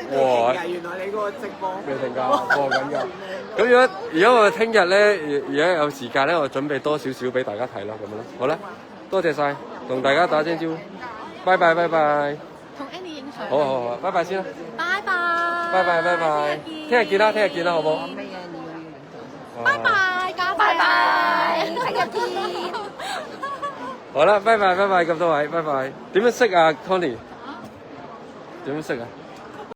你個直播未停㗎，播緊㗎。咁如果我聽日咧，而家有時間咧，我準備多少少俾大家睇啦，咁樣咯。好啦，多謝晒，同大家打聲招呼，拜拜。同 Annie 影相。好，拜拜先啦。拜拜。聽日見啦，好唔好？拜拜，家姐。拜拜，聽日見。好啦，拜拜，咁多位，拜拜。點樣識啊 ，Connie？點樣識啊？